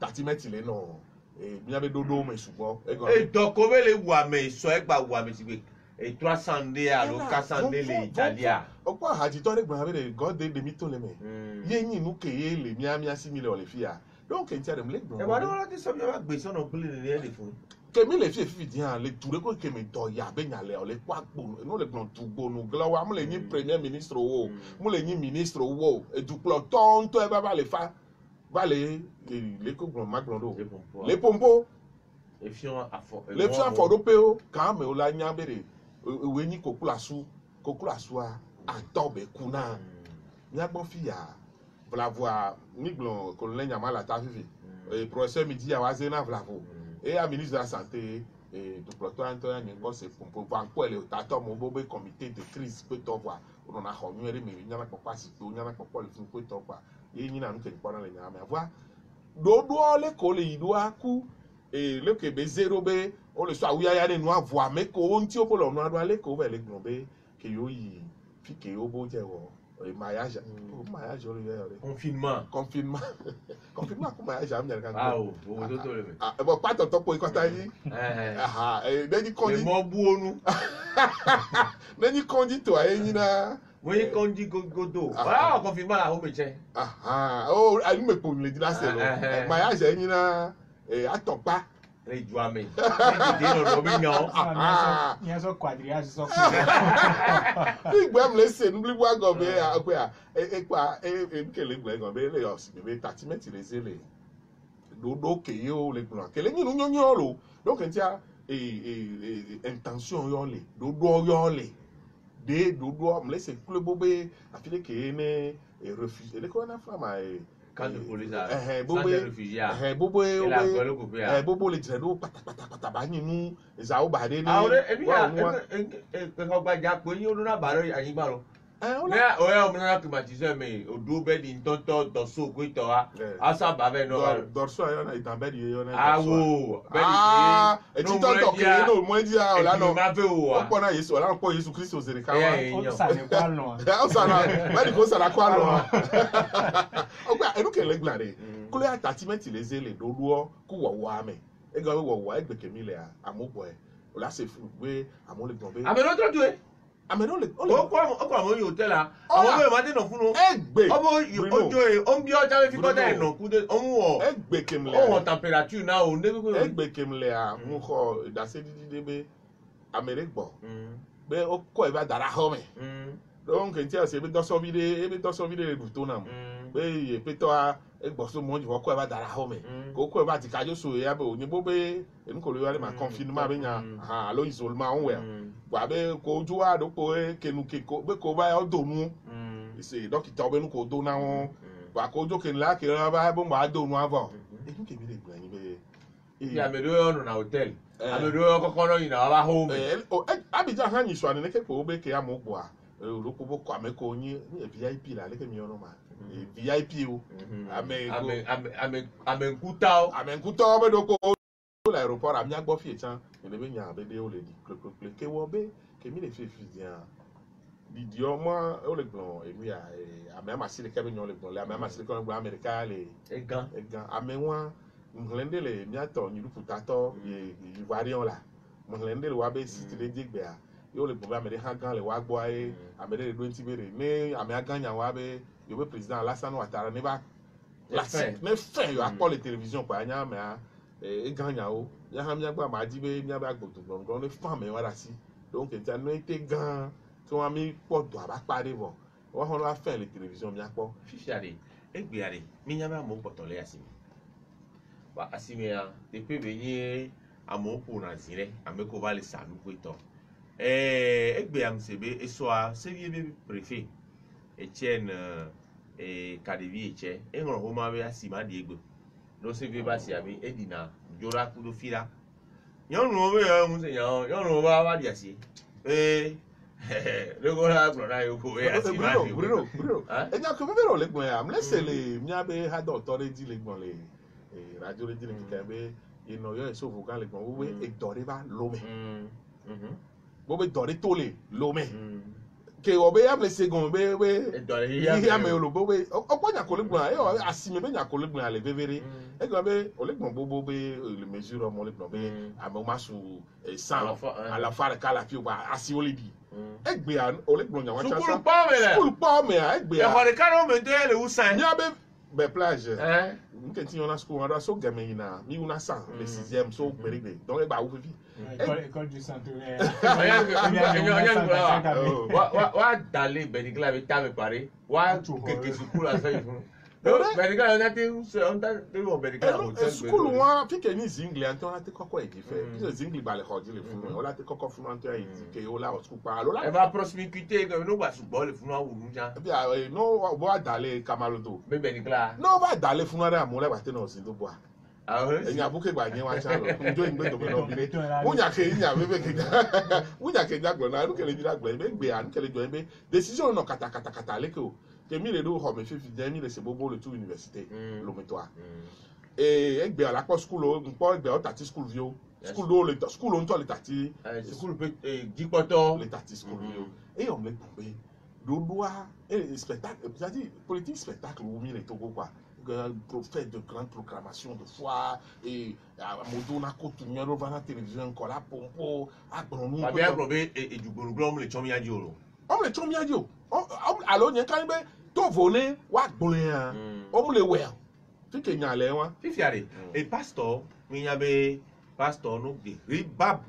tatimètre le non et bien be dodo me subo e donc comment les wa me so e gba wa me ti be et 300 dé à 400 dé les Italiens o kwa haji to le gba be god de mito le me ye yin nu ke ye le mia 6000 le fia donc en tiare me le gba e wa do la ti so mi ma gbe so no pele le le fun ke mi le fi di an le toure ko ke me do ya be nya le o le kwa gbo no le gbon tu gbo nu glo wa mo le ni premier ministre wo mo le ni ministre wo e du plo ton to e ba le fa va les co maglondo les pompo les fions à fort européen quand mais la nyambere we ni kokula su a tobe kuna nya bon fia voilà voir ni blon colonel Nyamala ta vivi et professeur midi ya wazena vlavo et à ministre de la santé et du ploton Antoine Ngo c'est pompo banco le tato mo bobe comité de crise peut to voir on a remué mais nya na papa si to nya na papa le peut to quoi et ni na nous que pendant les nyama voir dodo le ko le idwa ku et le ke be zero be on le soit ya ne no avoir mais ko on ti o polo no ado le ko be le gnombe ke yo yi fi ke yo bo je wo mariage mariage o le confinement confinement ko mariage am nyaka ah o to le ah bon pas to po ko ta yi deni kondi mo bu onu deni kondi to ayi na mo yi kondi godo ah confinement la o me che oh ani me po le di la se lo mariage ayi na atopa le juame di no mi yan ni so quadriage so big bam le se nu bligwa go be akwa e kele gbe go be le yo si be 30 mètres les ele do ke yo le gbo kele ni nu nyonyo lo donc entia intention yo le do yo le de do me le se kule bobe afile ke ne refusé le ko na fama quand le police a sans des réfugiés bobo et la gueule coupée bobo le dire do pata ba ni nu za o ba de ni ah e bi ko gba ja pe yin o na ba lo ayin gba lo o ya o na climatiseur mais o do be di tonto to so ko to asa ba be no dorso ya na itan be di yo na awo be e ti tonto ke no mo di a o la no ma fe o o po na Yesu o la po Yesu Kristo zere ka wa o sa ne kwa lo o sa na me ko sa na kwa lo o gba e no ke le glare kule attachment les ele do do ku wo wa me e ga wo wa e gbe ke mi le amobo e o la se fu we amo le gbobe a me no to e ameno le o ko amo yi hotel a àwọn be ma de no funu egbe omo ojo e o bi o ja me fi ko da no ku de o mu o egbe kemle o won temperature na o ne ko egbe kemle a mu ko da se di be amere gbo be o ko e ba dara ho me donc ntia se be do so vide du to na mo be ye peto a egbo so mo ji ko e ba dara ho me ko e ba ti kajo so ya be o ni bo be en ko le wa ma confinement be nya lo isolement on we wa be ko ojú wa do po kenu ke ko be ko ba o do nu ise dókítà obe nu ko do na won wa ko ojo ke la ke ra ba bo ma do nu avo e nu ke mi le gba yin be ya me do yo na hotel amedo yo kokoro yin na ba home abija han yin so an ne ke ko be ke ya mo gbo a ro ko bo ko ame ko yin VIP la le ke mi ono ma VIP o amenkuta be do ko l'aéroport a mi agbo fi etan ele be nya be de o le di kle ke wo be ke mi le fi dia di dio mo o le gbon emi a ame ma sile ke be nyon le gbon le ame ma sile ko gbon America le egan ame won nglende le mi ato ni ruputa to ivoirion la nglende le wa be si le digbe a yo le gbon ame de hagan le wa gbo aye ame de do nti bere ni ame aganya wa be yo be president Alassane Ouattara ne ba la ne fait yo akpo le télévision pa nya me a e ganya o ya ha mi agba ma di be mi agba gboto gbongbon ni fan me wara si donc e no ite gan tí wọ́n mi pọ̀ tó àbá parí bọ̀ wọ́n hàn wá fẹ́ lè tẹlifíṣàn mi àpọ̀. fífiàre egbeare mi nya ba mo potole asimi ba asimi ya te pe be yin amoku na zire ameko ba le sanu ko ito egbe am sebe eso a sevi be préfet Etienne Kadevi eche enro ho ma be asima di egbe no se ve ba si abi edina jora kudo fira nyɔnuwo be yɔ ŋusẽ nyɔnuwo be ava ɖi asi lego la gblɔ na yewo ko be asi ma ɖi Bruno enya ko bebe le gbɔn ya mle se le mia be ha dɔ tɔ ɖe dzi le gbɔn le radio ɖe dzi le keke be yenɔ yɔ esovo gã le gbɔn wo be edɔ ɖe va lome wo be dɔ ɖe to le lome ke wɔ be amle se gɔn be yi ame lo be ɔkpɔ nyako le gbɔn ye asime be nyako le gbɔn le veve ɖe egɔn be ole gbɔn bobo be le mesure mo le gbɔn be amewo ma su 100 alafa ɖeka la fi ba asiwo le di egbea ole gbɔn nyawa tsa sa sukulu kpɔ me a egbea exɔ ɖeka ɖewo me ŋutɔ ya le wusa mia be plage nke ti yɔna sukulu wọn so gɛmɛ yina mi wuna san le 6e so gbɛrɛgbɛ donc egba wo fifi école du centre wa dale bɛnikila bi ta mi pari wa keke sukulu la fɛn fun bɛnikila yɔ n'ate te wɔ bɛnikila ko tɛ sukulu wọn fike ni zingli antɔ la te kɔkɔ edi fɛ fike zingli ba le xɔ di le funu o la te kɔkɔ funu antɔ yi di ke o la o sukulu pa alo la. ɛ va proximité que n'o gba sugbɔ le funu awu nu jan. ebi n'o wa dale kamaloto. bɛ bɛnikila. n'o va dale funu aɖe amewo la wa te na o si do bɔ a. enya buke gba nye wa tsa lɔ ŋdo yi ŋgbe dome na obi de wunya ke nya bebe ke wunya ke nya gblɔ na nu ke le dzi la gblɔ ebe gbea nu ke le dzɔ ebe decision nɔ katakata leke o ke mi le ɖo xɔme fifi dze mi le se bobo le tu université lometɔa egbea la kpɔ sukulu ŋkpɔ egbea wo tati sukulu viwo sukulu ŋutɔ le tati sukulu pe dzikpɔtɔ le tati sukulu viwo eye wɔm le gbɔ be ɖoɖoa spectacle c'est-à-dire politique spectacle wo mi le Togo quoi. Fait de grandes proclamations de foi et amodo na kotu nyoro va na télévision encore la pompo agbonu ba bien probe e djugbonugblo le chomia di oro o le chomia di o alo nya kan be to vone wa gbole an o le we fi ke nya le wa fi fiare e pastor mi nya be pastor no de ri ba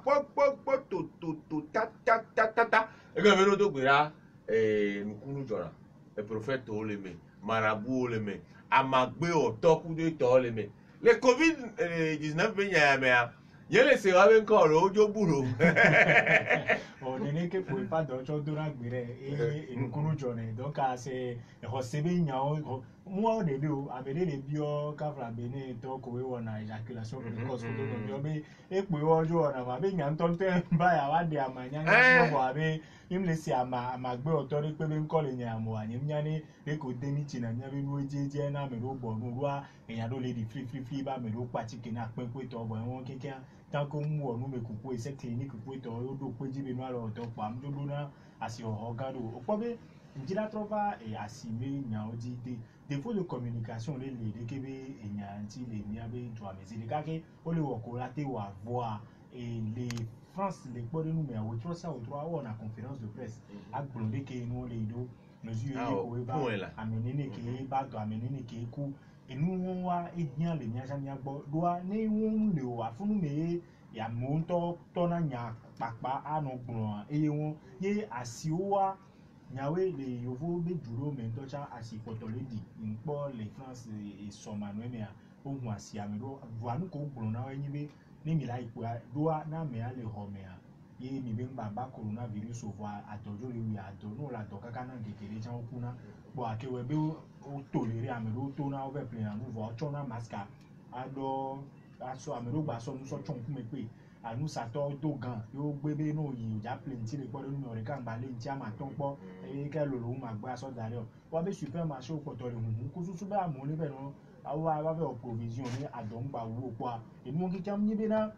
po to ta e ga me no to gbera nkunu jora e prophète o le me marabu le me amagbe otoku de to le me le covid 19 be nya me a ye le se wa be nko ro ojo buro o nene ke po pa do cho dura gbere e nkunu jone donc a se ho se be nya o mo de do abede le bio ka fra be ne to ko we wona ejaculation because ko do bio be e pe ojo na ma be nya ntonte ba ya wa de amanya nya ko abe im le si amagbe otori pe be nko le nya mo anyim nya ni e ko de mi tina nya be no jeje na me ro bo no ruwa eyan do le di free ba me ro pa chicken na pe pe to bo won keke tanko mu onu me kuku ese clinic kuku to o do pe jibe no alo to pa am do na asi o gado o po be njira trova e asime nya o di de défaut de communication le de kebe eyan ti le mi abe do amezi de kake o le wo ko late wa voir et les France les po de nous mais o tro sa o tro wa na conférence de presse a gbonde ke nu le do mesure ko we ba amenene ke ba do amenene ke ku enu wa edian le nya jania gbo do ni won le wa funu me ya mo to na nya papa anu gbon eye won ye asiwa nyawe le yovo be duro me to cha asipoto le di npo le France e so manu me a ohun asi ami do wanu ko gbon na yin be ni mi la ipo do na me a le ho me a ye mi be baba coronavirus o wa atojo le wi ado no la to kaka na kekere chan ku na bo akewe be o to le ri ami do to na over play na nu vo cho na maska ado aso ami do gba so nu so chon ku me pe anu sato to gan yo gbebe no yi ja plenty le po nu ore kan ba le nti ama ton po e ke lo lo ma gba so dare o wa be supermarché o poto le hun ku susu ba mo le be no awa ba be o provision ni adon gba wo po a enu ki kam ni be na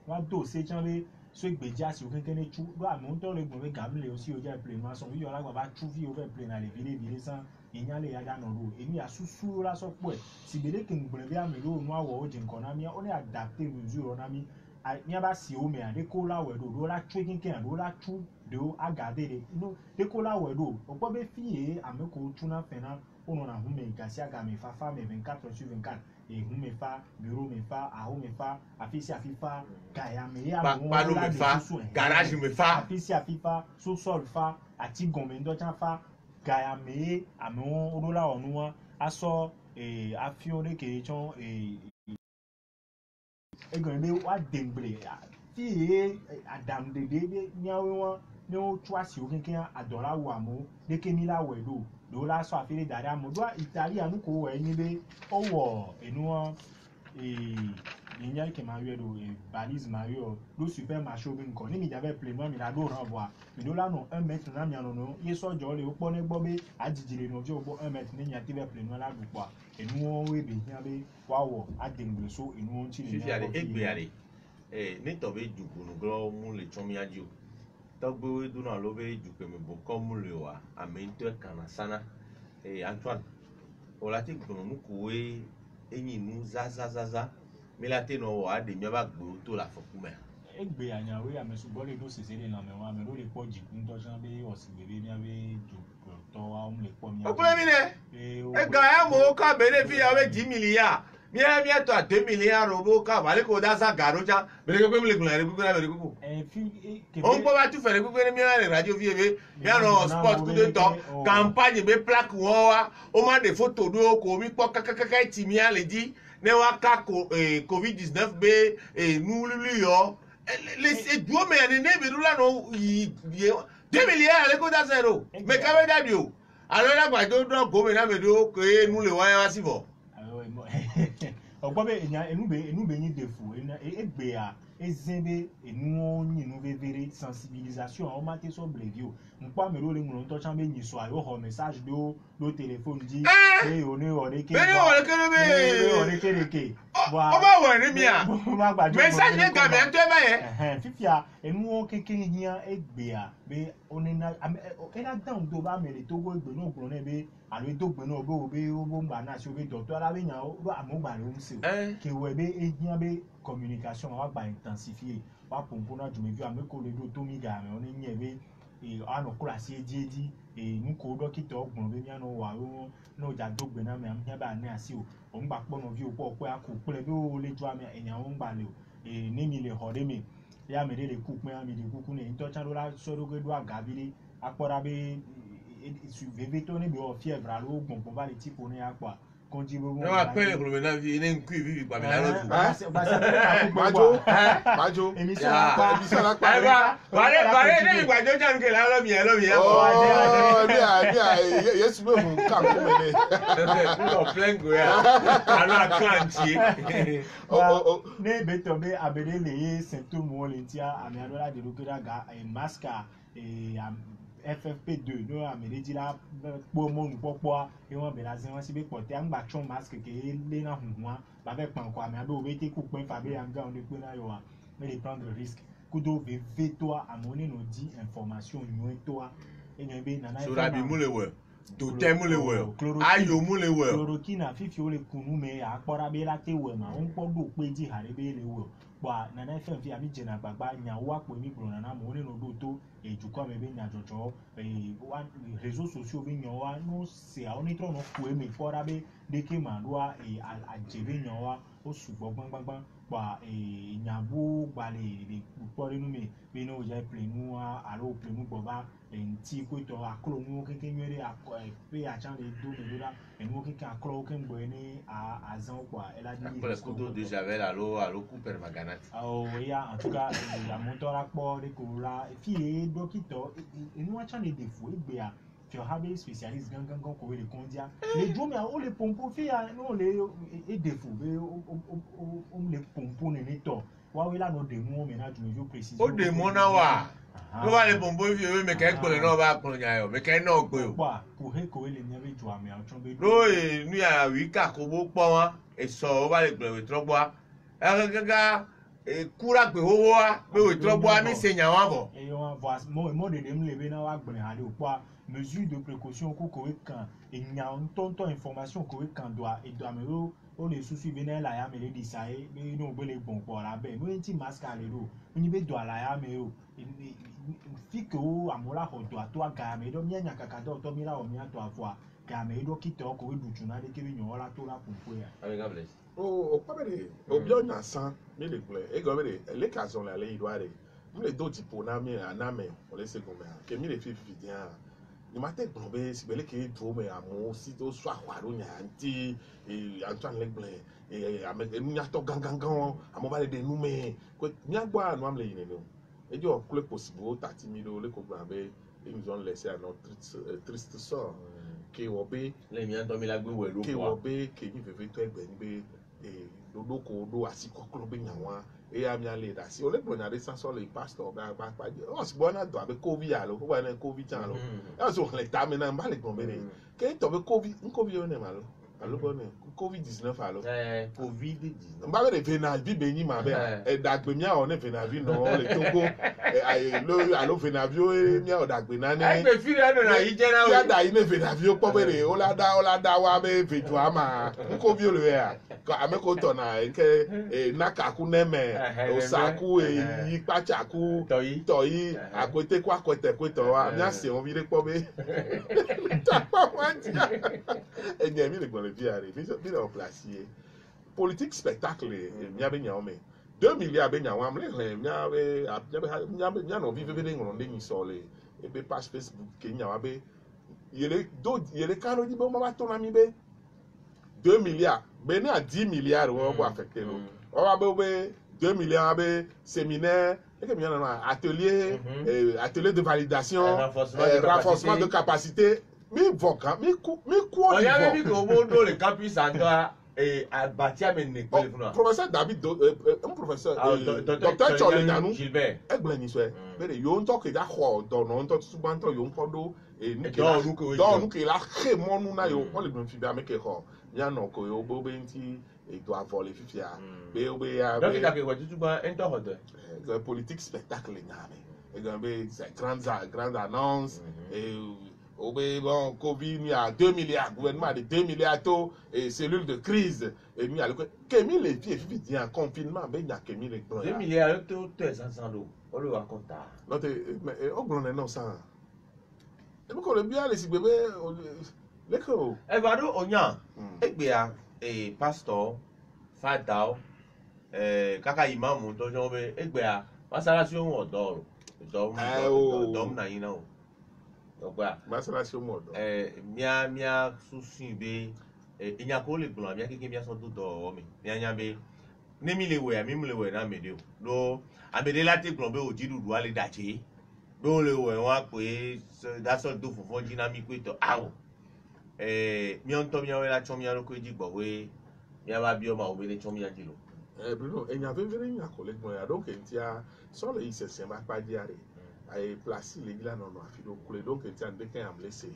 wa do se chan be so igbeji asi o kekere chu do amu to le gbon be gam le o si o ja play ma so wi yo la gba ba chu fi o fe play na le vile san iyan le ya da no ro emi asusu la so po e si bele ke ngbon be ami lo nu awo o jin kon na mi o ni adapter mesure na mi ni aba si o me ade ko la we do la chu kinkin do la chu do agade de no de ko la we do o po be fi e ame ko chu na fe na ono na hu me ga si aga me fa me 24/24 e hu me fa bureau me fa a hu me fa afisi afifa ga ya me ya mo palo me fa garage me fa afisi afifa so sol fa ati gon me ndo chan fa ga ya me ame o la onu wa aso afiore ke chon egan be wa demble fi adam de nyawe won ni o tu asi o kinkin adora wa mo de ke mi la we do do la so afiri dada mo do Italy anu ko we ni be owo enu Ninya ke Mario do balise Mario do supermarché bi nko ni mi jave play no mi na do ran boa mi do la no 1 mètre na mi no ye so jo le opo ne gbo be ajijire no je obo 1 mètre ni nya ti be play no la do kwa enu we be nya be wa wo adengbe so enu on ti le fifi ale egbe ale ni to be juku no gro mu le chomi ajo to gbe we do na lo be juku me bo ko mu le wa amento kana sana Antoine ola ti gbono nu ko we eyin nu za mi la te no wa de mi ba gbo to la fokume egbe anya we amesu bole do sesere na me wa me do le po jiku nto jan be osigbe mi abe juku to wa um le po mi o kule mi ne e ga ya mo ka benefit ya we 10 million mi to 2 million robo ka vale ko da sa garo cha bele ko mi le gun le gugu na bele gugu on po ba tu fere gugu ni mi le radio vie be mi no sport ku de to campagne be plaque won wa o ma de photo do ko mi po kakaka ti mi ale di ne wa ka covid-19 be nu lulu yo les duo me ne be rula no 2 million ale ko da zero me ka be da bi o alo la gba do go me na me do ko nu le wa ya si bo ogbobe enube ni defu egbe a ezebe enu onyi nu vevere sensibilisation o mate so blevio npa me ro le mu to chan be yin so ayo ho message do téléphone di e oni ore ke wa o ba wo ni mi a ma gbajo message me ga me to ba ye fifia enu o keke hian egbe a be oni na ela down do ba me le to go egbe no gro na be alo to gbe no be o bo ngba na so be doctor ala be yan o amugba le o se ke we be ehian be communication wa gba intensifier wa pompo na ju me vi ameko le do to mi ga me oni yin be ano kura si eji nu ko dókítà ogbon be mi ano wa o no ja dogbe na me am nya ba ni asi o ngba po no vi o po pe aku pe be o le ju ami eyan o ngba le o ni mi le hore mi ya me le ku pe ami le kuku ni to chan do la so do ge do aga bi le apora be su veve to ni be o fièvre alo ogbon po ba le tipo ni apa konji bo no wa pe ko me na vi ni nku vi gba mi la lo majo emi so la pa bare ni gba jo jan ke la lo mi yesu me mu ka ko me ne no plengo ya alo akanti ne beto be abede le ye symptôme mo le tia ami adola de lokera ga maska FFP2 no amere dira po mo nu popo e won be la zin won si be pote angba chon mask ke le na hunhun ba be pan ko ami abe o be te ku pen fa be anga on de pe na yo wa me le prendre risque kudo be toi amoni no di information yo toi e nyen be na na so rabi mu le we do te mu le we ayo mu le we chloroquine fifi o le kunu me apora be la te we ma on po do pe di hare be le we wa na na fe fi ami je na gbagba nya wa pe mi bro na mo ni no do to ejuko me be nya jojo wa réseaux sociaux be nya wa no se a oni tro no ku e mi fora be de ke ma do a ajebe nya wa o sugbo gbangban wa nyabo gbale le pupọ nínú mi be no je plenu a alo plenu gbo ba nti ko to aklo nu keke nwere pe a chan le do me la enu keke aklo ke ngbo ni azan kwa ela di ko le kudo de javel alo ku per maganat ya en tout cas la moto rapport de ko la fi docteur enu a chan le défaut egbe a tu as des spécialistes gangan ko le kondia les drum ya o le pompo fi ya no le e défaut be o le pompo ne to wa we la no de mu me na ju me préciser o de mo na wa no va le pompo fi o me ke gbole no ba kun ya yo me ke no gbe o pa ko le ni be ju ami a chon be no nu ya wi ka ko bo po won e so o ba le gbole trogbo a gaga kura gbe wo wa be we trogbo a mi se nya wa bo e yo wa mo de dem le be na wa gbole ha le o pa mesure de précaution ko kan enya ntonto information ko kan doa e do amero o le susu be na la ya me le disaye be no gbe le gbon po la be mo nti mask ale ro ni be do ala ya me o fi ko amola ho do ato aga me do mi anya kaka do to mi la o mi ato afo ga me do kito ko we du tuna de ke bi nyo la to la pompo ya God bless o pa be o bi ona san mi le gble e go be le ka zon la le idware mi le do tipo na mi aname o le se go me ke mi le fi dia ni ma te gbon be si bele ke do me amo si to so akwaro nya nti Antoine Legble ame nya to gangan amo ba le de nu me ko nya gba anu am le yin no e jo kule possible 30 000 le ko gba be ils ont laissé à notre triste sort ke wo be le mi anto mi la gbe we lo ke po wo be ke ni fefe to egbe ni be loko do asikoklo be nyawa eya mi ale da si ole gbonya de sanso le pastor ba je o si bona do abe covid alo ko ba na covid chan lo e so le ta mi na ba le gbon be ni ke to be covid o ne ma lo alo bo ne covid 19 alo covid 19 ba be de na bi be ni ma be e da gbe mi a o ne fe na vi no le togo e lo alo fe na vi o mi a o da gbe na ni e pe fi re no na yi je na o ya da yi ne fe na vi o po be de o la da wa be fe ju ama covid o le ya ko ameko to na nke nakaku neme osaku yi pachaku toyi akote kwa kote kweto wa mi ase won bi le po be ta pa wa ti enye mi le gbon le bi are bi le placier politique spectacle mi abe nya o me 2 milliards be nya wa mle nya no vive be ngoro de ni so le e be page Facebook ke nya wa be yele karo di bo ma to na mi be 2 milliards ben à 10 milliards on va affecter nous on va be 2 milliards be séminaire et que bien atelier de validation renforcement de capacité mais vocan mais quoi on y avait dit qu'au monde le campus endroit et à bâtir mais ne pas le professeur David un professeur docteur Cholenanou Gilbert egbeni so be yo nto ke da ho do no nto tuba nto yo nkodo nous que la remonu na yo on le bon fi ba make ho ya no ko yo bo be nti e do avole fifia be ya donc il a que quoi tu ba ento hodo politique spectacle nyame e go be grande annonce et Obe bon Covid il y a 2 milliards gouvernement de 2 milliards to et cellules de crise et mi a le que mi les pieds fi en confinement ben y a que mi les 2 milliards to 500 d'eau on le raconte non mais au grand non ça et pourquoi le bien les si bébé les ko e va do onya egbe a pastor fadao kaka imam to jo be egbe a masalasi ohun odo dom na yin na o ogba masalasi ohun odo mia susun be inya ko le gbon mia keke mia so do o mi mia nya be ni mi le we na mede o lo amede lati gbon be ojidudu ale daje be o le we won pe da so do funfun jina mi pe to awo mi on to mi awe la chom ya lo ko jigbo we mi aba bi o ma o be le chom ya jilo Bruno enya vevere nya ko le gbon ya donc entia so le ise ba pa di are ai place le gila no no afido kule donc entia ndeke am lese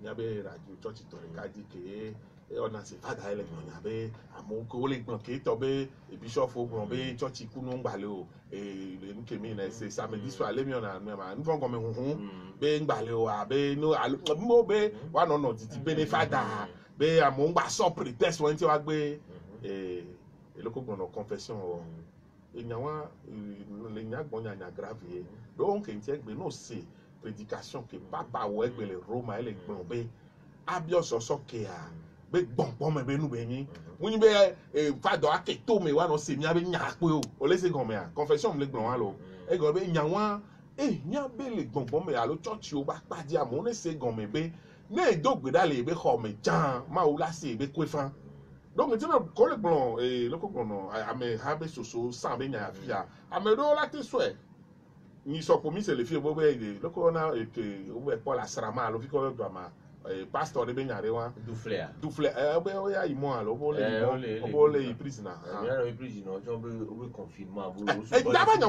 nya be radio church to re kaji ke ona se fada ele gbon ya be amo ko le gbon ke to be bishop ogbon be church ku no ngbale o le nke mi na se samedi so ale mi ona ma nfon ko me hunhun be ngbale o abe no mo be wa no no titi be ne fada be amo ngba so pretest won ti wa gbe eloko gbon confession o enyawa le nya gbon nya grave donc enti egbe no se prédication que papa o egbe le Roma ele gbon be abio so ke a be gbon me be nu be yin woni be fado aketo me wa no se mi abe nya pe o le se gbon me a confession me le gbon wa lo e go be nyawa nya be le gbon me a lo church o ba padi a mo ne se gbon me be ne dogbe dale be ho me jan ma o la se be kwefan donc tu know ko le gbon le ko gbon no ame ha be soso san be nya afia ame do la te souhait ni so ko mi se le fi bo be le ko na ke o be Paul asrama lo fi ko do ma pastor de be nya re wa dufle be o ya imo alo bo le prisoner mi ara prisoner jo be o confinement bo daba nya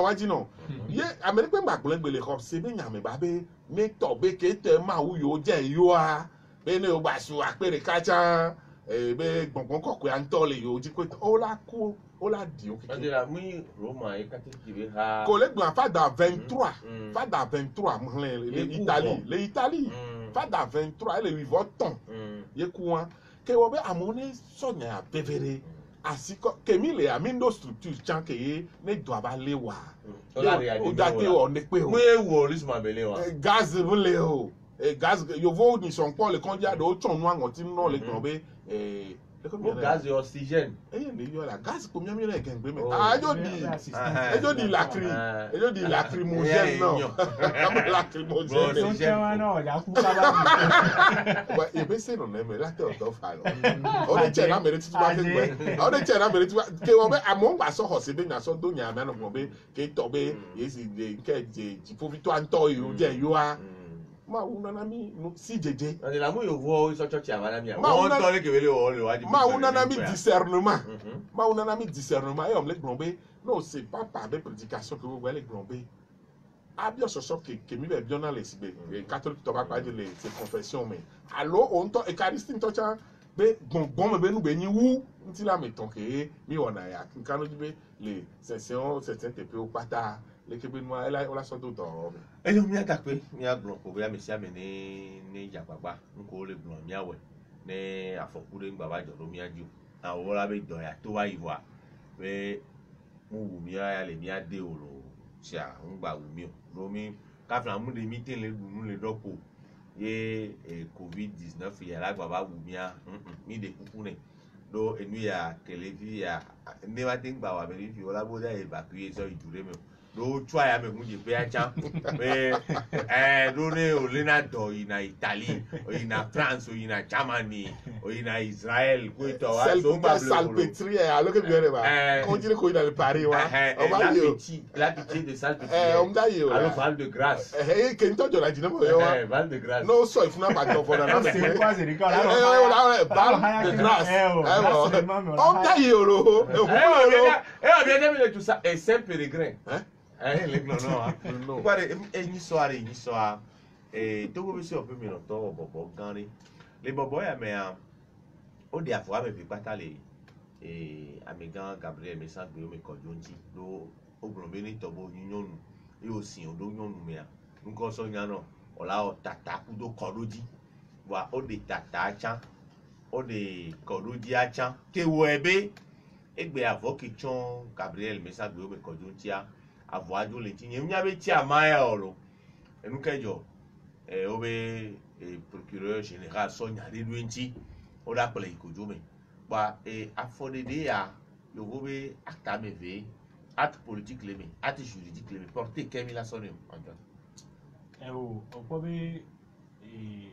waji no ye ame pe ngba gbele ko se be nya me ba be me to be ke te ma wu yo je yo a be ne o gba su apere kacha be gbongbon kokwe anto le yo ji ko o la ku o la di o kike la mi Roma e katiki be ha ko le gbon fada 23 le Italie fada 23 ele wi voton ye ku wan ke wo be amone sonya bevere asiko kemile amindo structure chan ke ye ne do aba le wa o date o ne pe o we wo ris ma bele wa gaz bele o gaz yo vo ni son Paul konja do ton nu angon tin no le gbon be gaz et oxygène le yo la gaz ko mi re gen gbe me ejo di lacrymogène no lacrymogène so chewa no ya ku ka ba ba e be se no na me la te o do fa lo o de che na me ti ba ke gbe o de che na me ti ba ke wo be amon gba so ho se be nya so do nya me no mo be ke to be yesi de ke je ji po vi to anto yo je yo a ma una na mi si jeje on la mu yo vo so church avana mi Ma won una- to le kebele o le waji ma una na mi discernement mhm ma una na mi discernement et on le grombe non c'est pas par des prédications que vous voyez les grombe abio soso que mi be bien dans les sibé catholique to ba pa de les c'est confession mais allo on to eucharistie to cha be bon me be nu be ni wu nti la meton ke mi ona ya nkano di be les sessions certains te pe o pata le kebe no ela ola so do do e yo mi ata pe mi agbon ko bia me sia me ni japagba nko le gbon mi awe ni afokure ngba ba jo lo mi aju awon la be do ya to wa iwa pe mu wu mi ya le mi ade oro sia ngba wu mi o lo mi ka fla mu de meeting le gbun le dopo ye covid-19 ya la gba ba wu mi a mi de kuku ne do enu ya televi ya ne ba tin gba wa be fi ola bo da evacuate so ijure me do try ya me mu je pe acha pe do ne o le na do ina Italy o ina France o ina Germany o ina Israel ko to wa so ba salpêtrier allo que bien ba continue ko dans le Paris wa on va yo la petite de salpêtrier on da yo allo Val de Grâce que nto jo la jina mo yo wa Val de Grâce no so if na ba do for na Non, c'est quoi, c'est l'école? Val de Grâce on da yo lo bien aimé tout ça et Saint Pérégrin le non guarda ni soare togo bi se o pe mi no to bobo gan ri le bobo ya me o de afo ame fi pata le amigan Gabriel me san gbe o me kojo nji do ogbon be ni tobo nyonu e o sin o do nyonu me a nko so nya no ola o tata ku do kodoji wa o de tata acha o de kodoji acha ke wo ebe egbe afo ki chon Gabriel me san gbe o me kojo nji a avoajo le tinye nya be ti amaya oro enu kejo o be procureur général so nya de duenti o da pele ikojo me ba afodede ya yo go be acte meve acte politique le me acte juridique le me porter kemi la sonne anton o be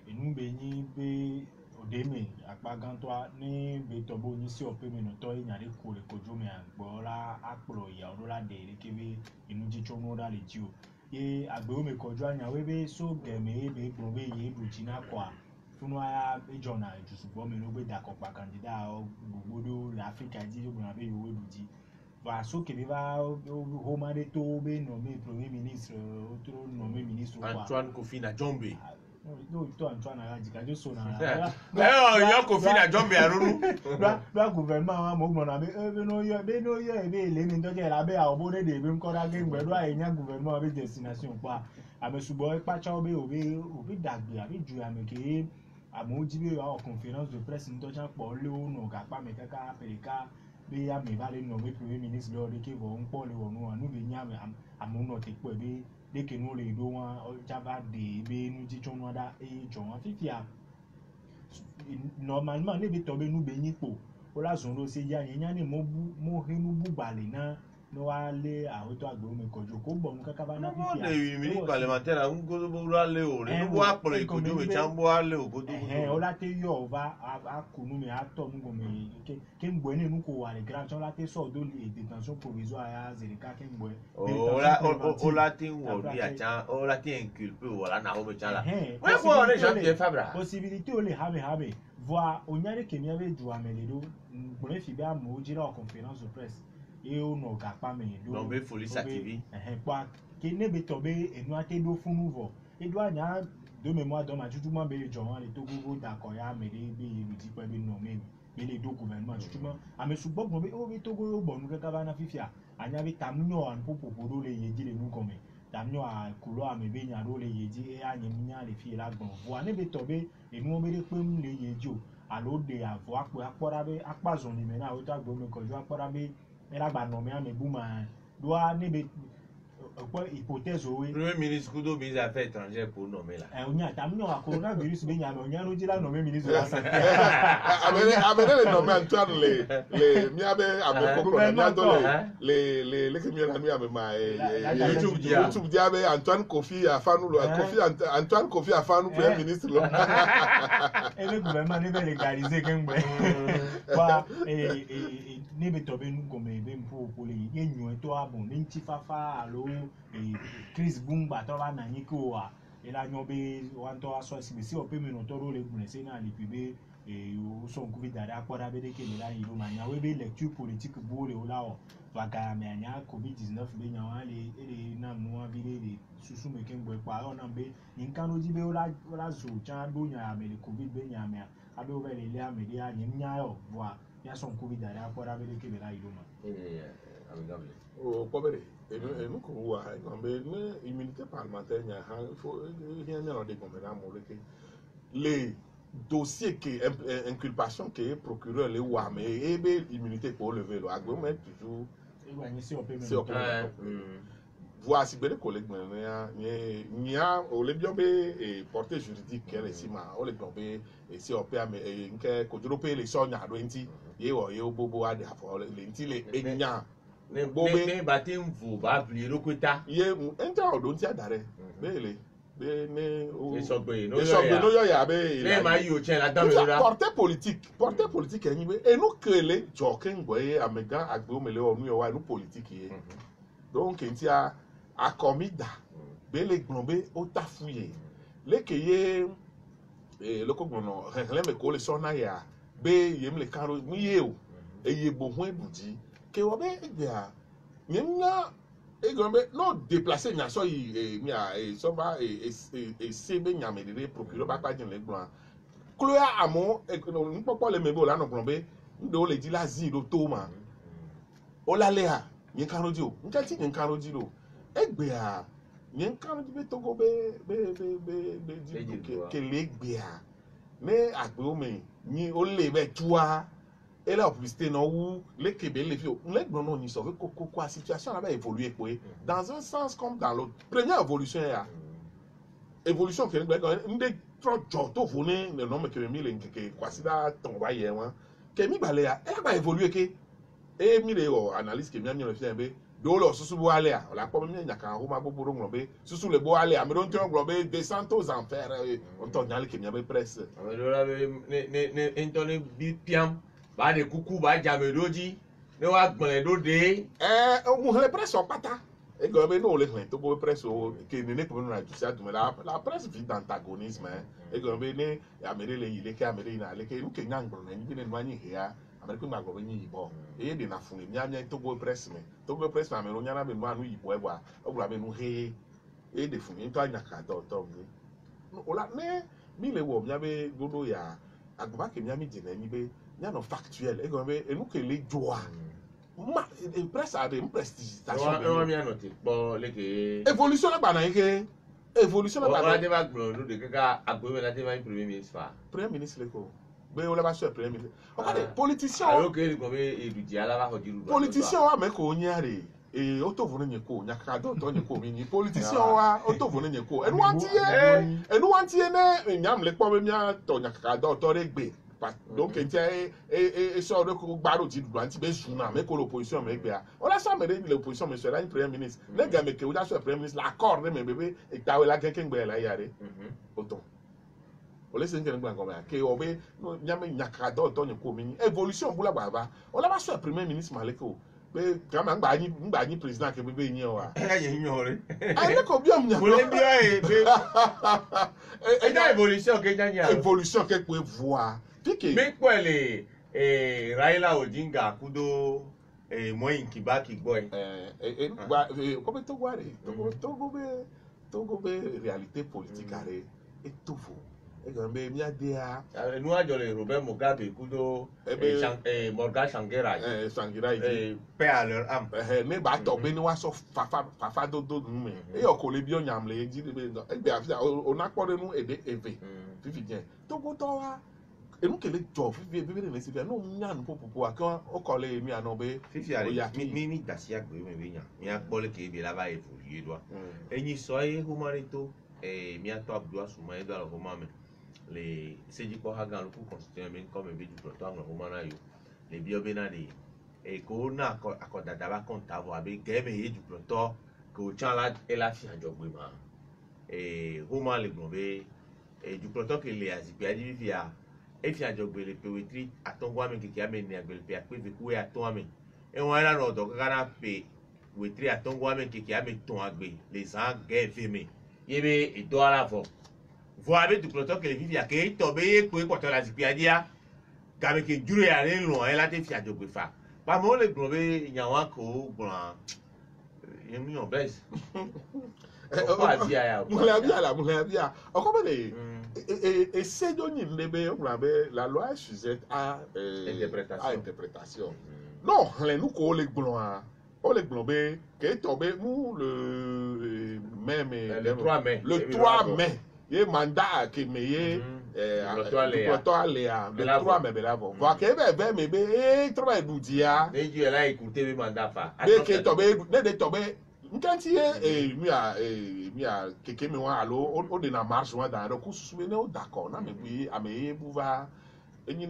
enu be ni be odeme apagantwa ni be tobo ni si ope me no to nya de ko le kojo me agbo la aplo ya o la de kebe inu jicho no da le ji o ye agbe o me kojo anya we be so geme be gbo be ye du ji na kwa funu aya be jona jusubo me no be da ko pa candidate gbogbo la Africa ji o be yo we du ji va so ke be va o ma de to be no me premier ministre otro no me ministre kwa Antoine Kofi na Jombe no to Antoine Ajika jo so na yo Kofi na Jombe arunu do gouvernement wa mo gbon na be no ye be le ni to je la be a obo de be nkoda ge ngbe do anya gouvernement be destination pa amesubo ipa cha obi dagbe abi ju ameke amoji be wa conférence de presse nto cha po le onu ga pa me kaka Africa be ya me vale no me premier ministre lo de ke vo npo le wonu anu be nya me amuno te po be de ke no le do wa java de be nu ji chonu ada jo wa fifia normalement ne be to be nu be yin po o la zon lo se ya yin ni mo hinu bubale na no wa le awoto agbe o me kojo ko bo nu kaka ba na fifia de ministre parlementaire un go bo ra le o le bo apolo ikojo me chambo ale o go do o la te yo va a kunu me ato mu go me ke ngbo ni nu ko wa le grand la te so do le détention provisoire ya zerika ke ngbo o la te wo ri acha o la te inculpé o la na o me chala we ko le Jean-Pierre Fabra possibilité o le habe voir onyare ke mi ave du ameledo ngbo fi be amu jira o conférence de presse e o no ga pa me do no be Police TV kwa ke ne be to be enu ate do funu vo e do anya de mémoire dans ma jujuman be johan le togo d'accord ya me be lu di pe be no me be le do gouvernement jujuman ame subo gbo be o be togo bonu kaka ba na fifia anya be tamnyo an popo do le yeji le nu come tamnyo a kulo ame be nya do le yeji e anya nya le fi la gbon vo ane be to be enu o be de pe mu le yeji o alo de avo apo apora be apazon ni me na o ta gbo me kojo apora be era gba no me ame buma do a ne be quoi hypothèse oui premier ministre kudo ministre des affaires étrangères pour nommer là on y a tamno a coronavirus be nya on y a no dira nommer ministre de la santé amene le nommer Antoine le mi abe aboko ko na do le ke mi la mi abe ma YouTube dia be Antoine Kofi Afanu Antoine Kofi Afanu premier ministre lo et le gouvernement ne veut légaliser kengbe ba ne be to be nu ko me be mpo ko le yenyu to abon ni ntifafa alo Chris Bumba to ba na yin ko wa et là nous be wanto aso si be si o pe mi no to ro le gun se na le be o so nku bi dada akpora be de ke la yiro ma nya we be lecture politique bo le o la o to aga me anya covid-19 be nya wa le ele na no bi le susu me ke ngbo pa o na be nkan no ji be o la zo cha do nya me le covid be nya me abe o be le le ame dia nya yo wa ya so nku bi dada akpora be de ke la yiro ma amigable o pobere et nous qu'on voit mais immunité parlementaire nya ha faut rien ne de comme na mo le les dossiers qui inculpation que procureur les wa mais et be immunité pour lever le agbo mais toujours e wa ni si o pe me si o voici bien les collègues il y a le bien be portée juridique qu'elle est ma o le bien be si o pe mais que ko duro pe les sonya do nti ye o bobo ade afo le nti le enya ne bati mvu ba bli rokuta ye enta o do nti adare bele be ne o esogbe no yo ya be le ma yi o chen la dan mi ra portée politique enyi be e no kele joken gwe amega agbe o mele onu yo wa no politique ye donc nti a comida bele gbonbe o tafuye lekeye le ko gbono le me ko le sona ya be yem le karo mu ye o eye bo ho ebuji ke wo be egbe a nyemnya egombe no déplacer nya so yi mi a so ba se be nya me de procureur ba pa jin le gbon kloya amo no popo le me be o la no gbonbe ndo le di la zi do to ma o la le ha yen karoji o nka ti yen karoji lo egbe a yen karoji be togo be di ke le egbe a ne agbe o me ni o le be tua et la publicité no wu le kebe le fio le gbon no ni so fe ko situation la ba évoluer po dans un sens comme dans l'autre première évolution ya évolution que nde trop joto fone le nom que mi le nke kwasida ton wa ye won ke mi bale ya e ba évoluer ke e mi le o analyse ke mi ami le fi be do lo susu bo ale a la po mi nya kan ho ma boboro nglobe susu le bo ale a me don ton nglobe descente aux enfers on ton nyale ke mi be presse do la be ne intone bi piam ba de kuku ba jame doji ne wa gbon do de o mu hele presse o pata e go be no le hlen to bo presse o ke ne ko no na tu sa tu me la presse vit d'antagonisme e go be ne amere le ile ke amere ina le ke nu ke nyang gbon na ni ne nwani he ya amere ko ma go be ni yibo e de na fun mi anya to bo presse me amere onya na be no anu yibo e bwa o bra be nu he e de fun mi to anya ka to mi o la ne mi le wo mi abe godo ya agba ke mi ami je na ni be nya no factuel e go be enu ke le joa ma presse a de prestigitation no mi ano ti po le ke évolution la gba na ike évolution la gba na de ba gbon do de kaka agbe la de ba premier ministre premier ministre le ko be o la ba so premier ministre o ka de politicien o ke ko be eduji ala ba ko jiru politicien wa me ko nyare o to vunu nye ko nya ka do to nye ko mi ni politicien wa o to vunu nye ko enu wanti ye ne nyam le po be mia to nya ka do to re gbe donc et so de ko gbaro ti du anti be suna me ko l'opposition me gbe a o la so me de l'opposition me so la premier ministre le ga me ke o da so premier ministre l'accord me bebe e tawe la ken gbe la yare autant o le sen ken gbe ko me ke o be no nyame nyaka do to nye ko mi évolution bula baba o la ba so premier ministre maleko be kama ngba ni president ke bebe yin o wa ye nyore ale ko bi am nya mo le bi e be e da évolution ke nya évolution ke po voir mi pẹ̀lẹ́ Raila Odinga kudo Moi Kibaki boy ko be to ware to go be réalité politique are et tout faux e go be mi ade a nu ajo le Robert Mugabe kudo Morgan Tsvangirai paix à leur âme me ba to be ni wa so fafa do me e yo ko le bi onyam le ji be e be afia o na pore nu ede eve fifi je to go to wa enu kele jo fifi bebe le se no nya nu popo akan o ko le mi ano be fifi are mi dasi agbe mi nya mi apole ke bi la ba evoluer do enyi so e humanito mi ato Abdou Asuma e do la homa me le seji ko ha gan lu constitution mi ko me bi du to an homa na yo le bi obe na de ko na akodada ba konta vo abi ge me e du to ko chan la e la fi ajogbe ma homa le gbonbe du to ke le azipi adi fi a e fi ajogbe le pewetri atongwa me kiki ame ni agbele pe ape ve ku e aton ame e won la no do kana pe wetri atongwa me kiki ame ton agbe le san ge ve me yebe et doit la vo voir avec du ploto que les vivia que tomber pour quoi la zipiadia gabe que dure ya le lo ela te fia jo gbefa ba mo le globe nyawa ko blan yemi on base Moulabia. Encore et c'est donné la loi est sujette à interprétation. Non, les nous qu'on les blancs, on les globés, qui est tombé nous le 3 mai. Le 3 mai. Il y a un mandat qui est le 3 mai. Voir qu'il y a un travail nous dit. Et Dieu là écouté le mandat. Dès qu'il est tombé, quand il y a quelqu'un qui a on est en marche dans le coup souvenez d'accord na mais puis amé pouvoir une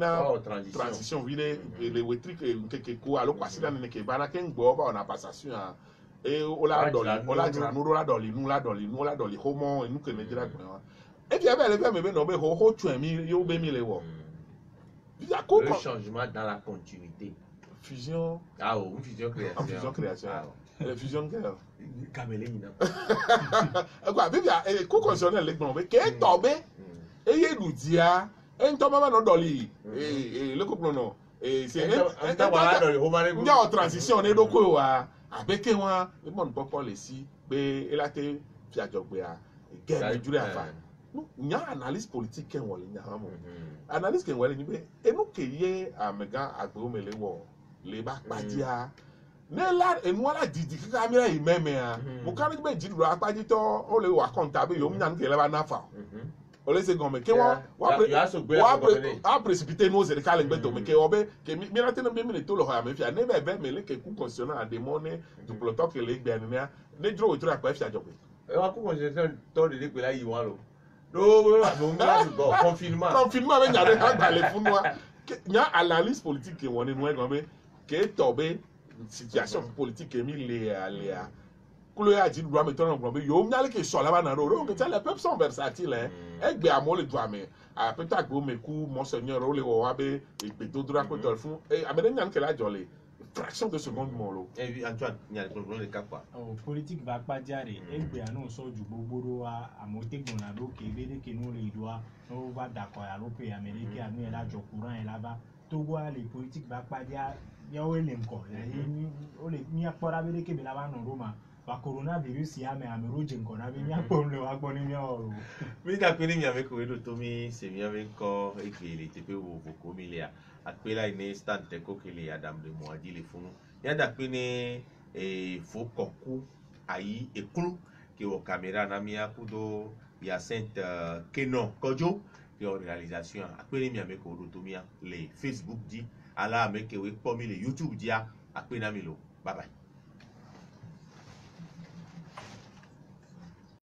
transition vide les wetriques quelque coup alors quoi si dans ne que bana ken go ba on a passation et on la doli homo nous que me dira et puis avec le même no be ho tu mi yo be mi le wo il y a le changement dans la continuité fusion une fusion création la fusion quelle Caméléine. Quoi, Bibia, et quoi concernant les grands, qui est tombé, et il nous dit, un tombé dans Dolly, et le couple non, et c'est un transition, on est donc avec moi, le monde peut pas laisser, mais il a été fiajogbé à guerre durée à faire. Il y a analyse politique qui est en ligne, analyse qui est en ligne, et nous qui est à Mega à Bromé les bacs padia. Nela enwala didi kamera imeme a mo kan be jidro apaji to o le wa kontabe yo mnyan ke le ba nafa o le se gome ke wa précipiter nous et kale gbeto me ke obe ke mi na tene be mi to lo ha me fia ne be me le ke ku constitutionnel a demandé du ploto ke le gbe ni ne dro otra pa fia jobe e wa ku constitutionnel to de pe la yi wa lo do mo ngla go confinement be nya de ka le fun wa nya analyse politique ke woni no e gome ke tobe situation politique est mise léa couleur a dit doit mettre en problème yo m'allait que sur là-bas dans l'eau que les peuples sont versatiles hein et bien à moi le doigt mais à peut-être que mes coups monseigneur le roi et péto droit que dans le fond et à maintenant que là jolé fraction de seconde mon lot et Antoine il y a le problème de cap quoi politique va pas dire et bien non so du boboro à monter gonado qui veut que nous les doit on va d'accord à l'opé américain nous là jo courant et là-bas Togo les politiques va pas dire ya wele nko ole ni akpora bele ke bela ba no Roma ba coronavirus ya me ameroje nko na be ni akpon le wa gboni mi oro mi da pe ni mi ame ko edo to mi se mi ame ko ekele te pe wo ko mi le akpela ine stand te ko kele adam de mo adi le funu ya da pe ni fo koku ayi ekulu ke o caméra na mi akudo ya Sainte Kenon Kojo ke o réalisation akpele mi ame ko edo to mi le Facebook di ala meke we pomi le YouTube dia akpe na milo bye bye.